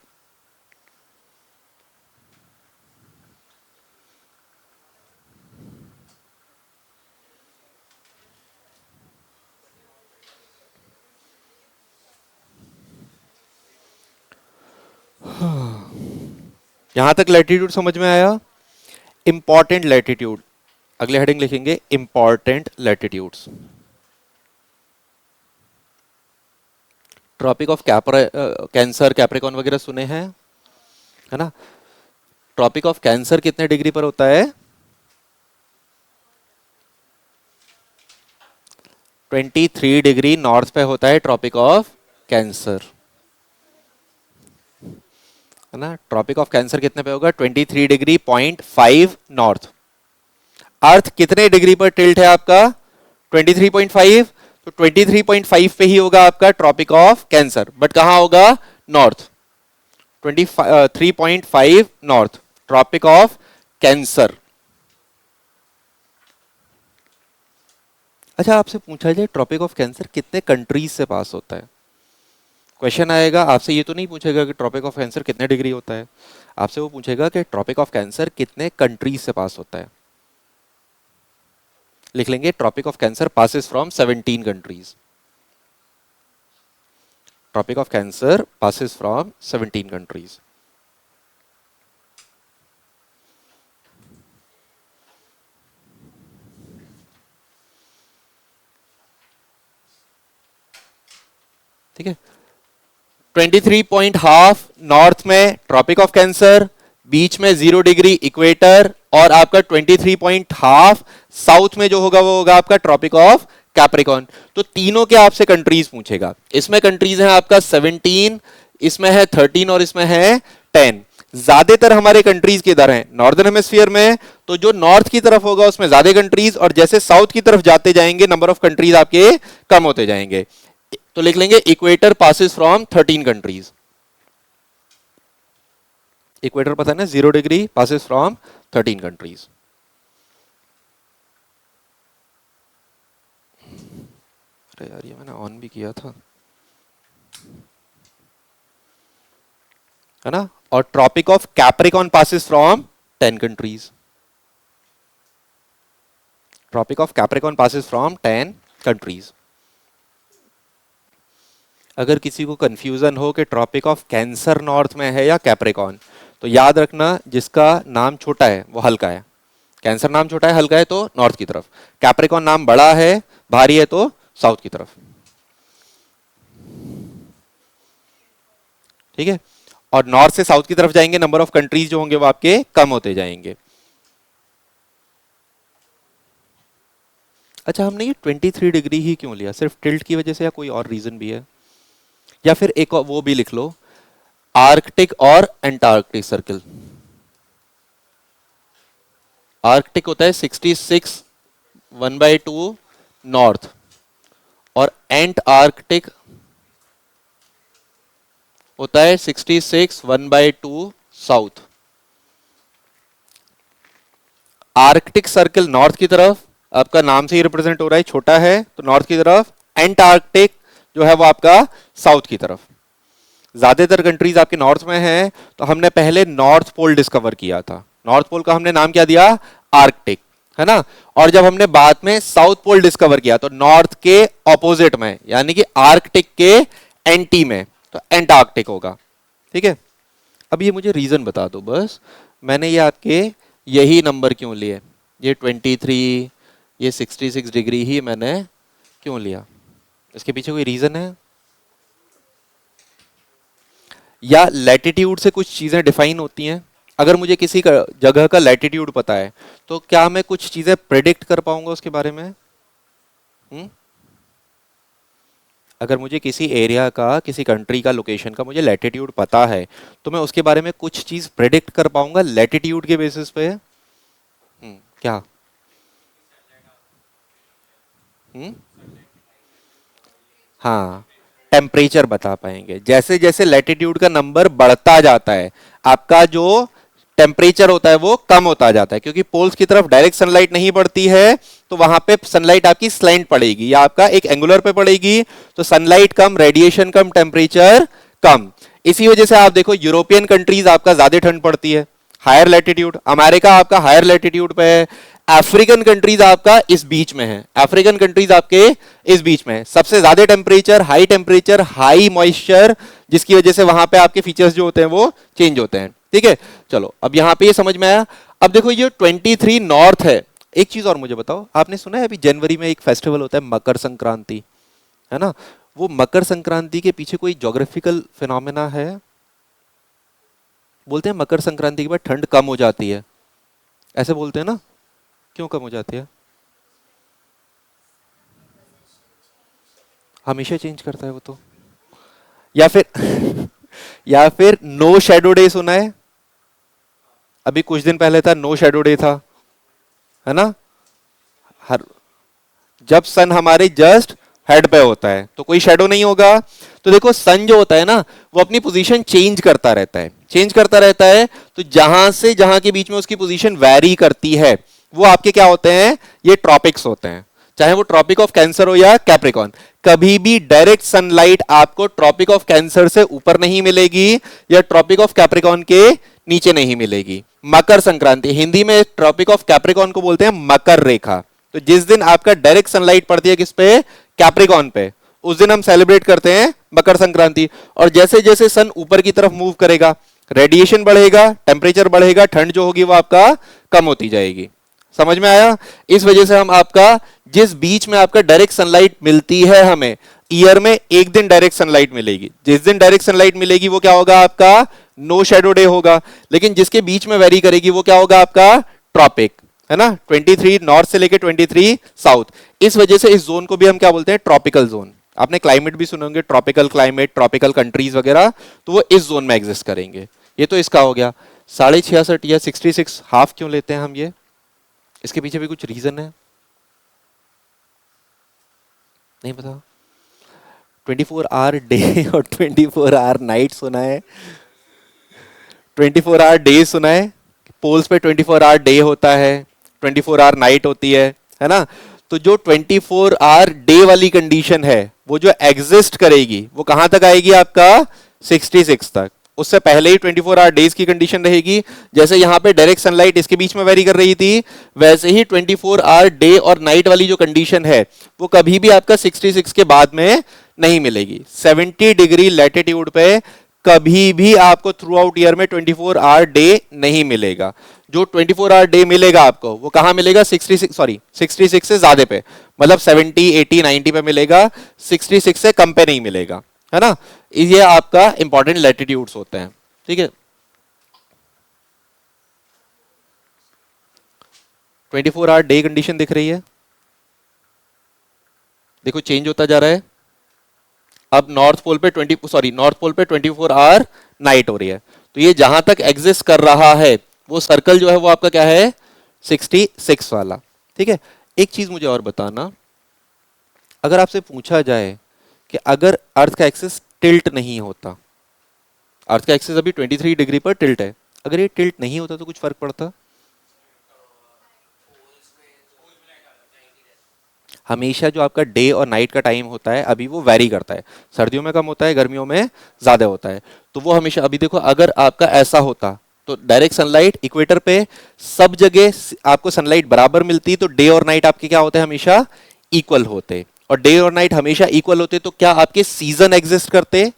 यहां तक लैटिट्यूड समझ में आया। इंपॉर्टेंट लैटिट्यूड, अगले हेडिंग लिखेंगे important latitudes. Tropic of Cancer, Capricorn वगैरह सुने हैं, है ना। ट्रॉपिक ऑफ कैंसर कितने डिग्री पर होता है, 23 डिग्री नॉर्थ पे होता है ट्रॉपिक ऑफ कैंसर, है ना। ट्रॉपिक ऑफ कैंसर कितने पे होगा, 23 डिग्री 0.5 नॉर्थ। अर्थ कितने डिग्री पर टिल्ट है आपका, 23.5, तो 23.5 पे ही होगा आपका ट्रॉपिक ऑफ कैंसर, बट कहां होगा, north, 23.5 north tropic of Cancer. अच्छा आपसे पूछा जाए ट्रॉपिक ऑफ कैंसर कितने कंट्रीज से पास होता है, क्वेश्चन आएगा आपसे, ये तो नहीं पूछेगा कि ट्रॉपिक ऑफ कैंसर कितने डिग्री होता है, आपसे वो पूछेगा कि ट्रॉपिक ऑफ कैंसर कितने कंट्रीज से पास होता है। लिख लेंगे tropic of Cancer passes from 17 countries. Tropic of Cancer passes from 17 countries. ठीक है, 23.5 नॉर्थ में ट्रॉपिक ऑफ कैंसर, बीच में 0 डिग्री इक्वेटर, और आपका 23.5 साउथ में जो होगा वो होगा आपका ट्रॉपिक ऑफ कैप्रिकॉर्न। तो तीनों के आपसे कंट्रीज पूछेगा, इसमें कंट्रीज हैं आपका 17, इसमें है 13 और इसमें है 10। ज्यादातर हमारे कंट्रीज किधर हैं, नॉर्दर्न हेमिस्फीयर में, तो जो नॉर्थ की तरफ होगा उसमें ज्यादा कंट्रीज, और जैसे साउथ की तरफ जाते जाएंगे नंबर ऑफ कंट्रीज आपके कम होते जाएंगे। तो लिख लेंगे equator passes from 13 countries. Equator पता है ना, 0 डिग्री पासिस फ्रॉम 13 कंट्रीज। अरे यार ये मैंने ऑन भी किया था, है ना। और tropic of Capricorn passes from 10 countries. Tropic of Capricorn passes from 10 countries. अगर किसी को कंफ्यूजन हो कि ट्रॉपिक ऑफ कैंसर नॉर्थ में है या कैप्रिकॉन, तो याद रखना जिसका नाम छोटा है वो हल्का है। कैंसर नाम छोटा है, हल्का है तो नॉर्थ की तरफ, कैप्रिकॉन नाम बड़ा है भारी है तो साउथ की तरफ। ठीक है, और नॉर्थ से साउथ की तरफ जाएंगे नंबर ऑफ कंट्रीज जो होंगे वो आपके कम होते जाएंगे। अच्छा, हमने ये 23 डिग्री ही क्यों लिया, सिर्फ टिल्ट की वजह से या कोई और रीजन भी है? या फिर एक वो भी लिख लो, आर्कटिक और एंटार्कटिक सर्किल। आर्कटिक होता है 66 1/2 नॉर्थ, और एंटार्कटिक होता है 66 1/2 साउथ। आर्कटिक सर्किल नॉर्थ की तरफ, आपका नाम से ही रिप्रेजेंट हो रहा है, छोटा है तो नॉर्थ की तरफ। एंटार्कटिक जो है वो आपका साउथ की तरफ। ज्यादातर कंट्रीज आपके नॉर्थ में हैं, तो हमने पहले नॉर्थ पोल डिस्कवर किया था। नॉर्थ पोल का हमने नाम क्या दिया, आर्कटिक, है ना। और जब हमने बाद में साउथ पोल डिस्कवर किया तो नॉर्थ के ऑपोजिट में, यानी कि आर्कटिक के एंटी में, तो एंटार्कटिक होगा। ठीक है, अब ये मुझे रीजन बता दो बस, मैंने ये आपके यही नंबर क्यों लिए, ये 23 ये 66 डिग्री ही मैंने क्यों लिया, इसके पीछे कोई रीजन है? या लैटिट्यूड से कुछ चीजें डिफाइन होती हैं? अगर मुझे किसी का जगह का लैटिट्यूड पता है तो क्या मैं कुछ चीजें प्रेडिक्ट कर पाऊंगा उसके बारे में? अगर मुझे किसी एरिया का, किसी कंट्री का, लोकेशन का मुझे लैटिट्यूड पता है तो मैं उसके बारे में कुछ चीज प्रेडिक्ट कर पाऊंगा लैटिट्यूड के बेसिस पे? क्या? हाँ, टेम्परेचर बता पाएंगे। जैसे जैसे लैटिट्यूड का नंबर बढ़ता जाता है आपका जो टेम्परेचर होता है वो कम होता जाता है, क्योंकि पोल्स की तरफ डायरेक्ट सनलाइट नहीं पड़ती है, तो वहां पे सनलाइट आपकी स्लैंट पड़ेगी या आपका एक एंगुलर पे पड़ेगी, तो सनलाइट कम, रेडिएशन कम, टेम्परेचर कम। इसी वजह से आप देखो यूरोपियन कंट्रीज आपका ज्यादा ठंड पड़ती है, हायर लैटिट्यूड। अमेरिका आपका हायर लैटिट्यूड पे है। अफ्रीकन कंट्रीज आपका इस बीच में है, अफ्रीकन कंट्रीज आपके इस बीच में है। सबसे ज्यादा टेम्परेचर, हाई मॉइस्चर, जिसकी वजह से वहां पे आपके फीचर्स जो होते हैं वो चेंज होते हैं। ठीक है, चलो अब यहां पे ये समझ में आया। अब देखो ये 23 नॉर्थ है। एक चीज और मुझे बताओ, आपने सुना है अभी जनवरी में एक फेस्टिवल होता है मकर संक्रांति, है ना। वो मकर संक्रांति के पीछे कोई ज्योग्राफिकल फिनोमेना है? बोलते हैं मकर संक्रांति के बाद ठंड कम हो जाती है, ऐसे बोलते हैं ना। क्यों कम हो जाती है? हमेशा चेंज करता है वो तो। या फिर या फिर नो शैडो डे सुना है? अभी कुछ दिन पहले था नो शैडो डे था, है ना। हर जब सन हमारे जस्ट हेड पे होता है तो कोई शैडो नहीं होगा। तो देखो सन जो होता है ना वो अपनी पोजीशन चेंज करता रहता है, तो जहां से जहां के बीच में उसकी पोजीशन वैरी करती है वो आपके क्या होते हैं, ये ट्रॉपिक्स होते हैं। चाहे वो ट्रॉपिक ऑफ कैंसर हो या कैप्रिकॉन, कभी भी डायरेक्ट सनलाइट आपको ट्रॉपिक ऑफ कैंसर से ऊपर नहीं मिलेगी या ट्रॉपिक ऑफ कैप्रिकॉन के नीचे नहीं मिलेगी। मकर संक्रांति, हिंदी में ट्रॉपिक ऑफ कैप्रिकॉन को बोलते हैं मकर रेखा। तो जिस दिन आपका डायरेक्ट सनलाइट पड़ती है किस पे, कैप्रिकॉन पे, उस दिन हम सेलिब्रेट करते हैं मकर संक्रांति। और जैसे जैसे सन ऊपर की तरफ मूव करेगा रेडिएशन बढ़ेगा, टेम्परेचर बढ़ेगा, ठंड जो होगी वो आपका कम होती जाएगी। समझ में आया? इस वजह से हम आपका जिस बीच में आपका डायरेक्ट सनलाइट मिलती है, हमें ईयर में एक दिन डायरेक्ट सनलाइट मिलेगी, जिस दिन डायरेक्ट सनलाइट मिलेगी वो क्या होगा, आपका नो शैडो डे होगा। लेकिन जिसके बीच में वेरी करेगी वो क्या होगा, आपका ट्रॉपिक, है ना। 23 नॉर्थ से लेके 23 साउथ। इस वजह से इस जोन को भी हम क्या बोलते हैं, ट्रॉपिकल जोन। आपने क्लाइमेट भी सुने होंगे, ट्रॉपिकल क्लाइमेट, ट्रॉपिकल कंट्रीज वगैरह, तो वो इस जोन में एग्जिस्ट करेंगे। ये तो इसका हो गया 66.5 या 66 हाफ क्यों लेते हैं हम ये, इसके पीछे भी कुछ रीजन है? नहीं पता? 24 आवर डे और 24 आवर नाइट सुना है, 24 आवर डे सुना है, पोल्स पे 24 आवर डे होता है, 24 आवर नाइट होती है ना? तो जो 24 आवर डे वाली कंडीशन है वो जो एग्जिस्ट करेगी वो कहां तक आएगी आपका 66 तक। उससे पहले ही 24 आवर डेज की कंडीशन रहेगी। जैसे यहां पे डायरेक्ट सनलाइट इसके बीच में वेरी कर रही थी, वैसे ही 24 आवर डे और नाइट वाली जो कंडीशन है वो कभी भी आपका 66 के बाद में नहीं मिलेगी। 70 डिग्री लैटिट्यूड पे कभी भी आपको थ्रू आउट ईयर में 24 आवर डे नहीं मिलेगा। जो 24 आवर डे मिलेगा आपको वो कहां मिलेगा 66 से ज्यादा पे, मतलब 70 80 90 पे मिलेगा, 66 से कम पे नहीं मिलेगा, है ना? ये आपका इंपॉर्टेंट लैटिट्यूड्स होते हैं, ठीक है। 24 आवर डे कंडीशन दिख रही है, देखो चेंज होता जा रहा है। अब नॉर्थ पोल पे 24 आवर नाइट हो रही है, तो ये जहां तक एग्जिस्ट कर रहा है वो सर्कल जो है वो आपका क्या है 66 वाला, ठीक है। एक चीज मुझे और बताना, अगर आपसे पूछा जाए कि अगर अर्थ का एक्सिस टिल्ट नहीं होता, अर्थ का एक्सिस अभी 23 डिग्री पर टिल्ट है, अगर ये टिल्ट नहीं होता तो कुछ फर्क पड़ता? हमेशा जो आपका डे और नाइट का टाइम होता है अभी वो वैरी करता है, सर्दियों में कम होता है, गर्मियों में ज्यादा होता है। तो वो हमेशा, अभी देखो अगर आपका ऐसा होता तो डायरेक्ट सनलाइट इक्वेटर पे सब जगह आपको सनलाइट बराबर मिलती, तो डे और नाइट आपके क्या होते हैं हमेशा इक्वल होते, और डे और नाइट हमेशा इक्वल होते तो क्या आपके सीजन एग्जिस्ट करते?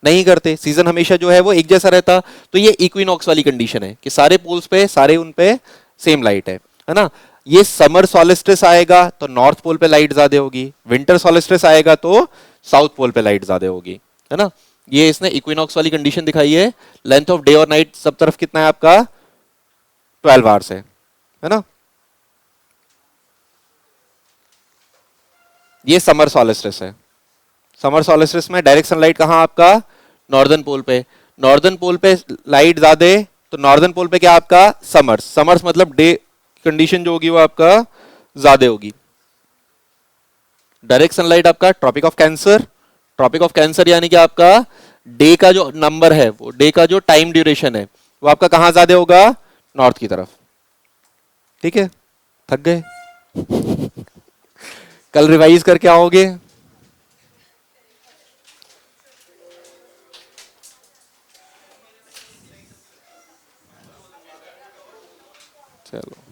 नहीं करते, सीजन हमेशा जो है वो एक जैसा रहता। तो ये इक्विनॉक्स वाली कंडीशन है कि सारे पोल्स पे सारे उन पे सेम लाइट है ना? ये समर सॉलिस्टिस आएगा तो नॉर्थ पोल पे लाइट ज्यादा होगी, विंटर सॉलिस्टिस आएगा तो साउथ पोल पे लाइट ज्यादा होगी, है ना? ये इसने इक्विनॉक्स वाली कंडीशन दिखाई है। लेंथ ऑफ डे और नाइट सब तरफ कितना है आपका 12 आवर्स है ना? ये समर सॉलिस्टिस है। समर सॉलिस्टिस में डायरेक्ट सनलाइट कहां आपका नॉर्दर्न पोल पे, नॉर्दर्न पोल पे लाइट ज्यादा, तो नॉर्दर्न पोल पे क्या आपका समर्स, समर्स मतलब डे कंडीशन जो होगी वो आपका ज्यादा होगी। डायरेक्ट सनलाइट आपका tropic of Cancer, tropic of Cancer यानी कि आपका डे का जो नंबर है, वो डे का जो टाइम ड्यूरेशन है वो आपका कहां ज्यादा होगा नॉर्थ की तरफ, ठीक है। थक गए? कल रिवाइज करके आओगे? चलो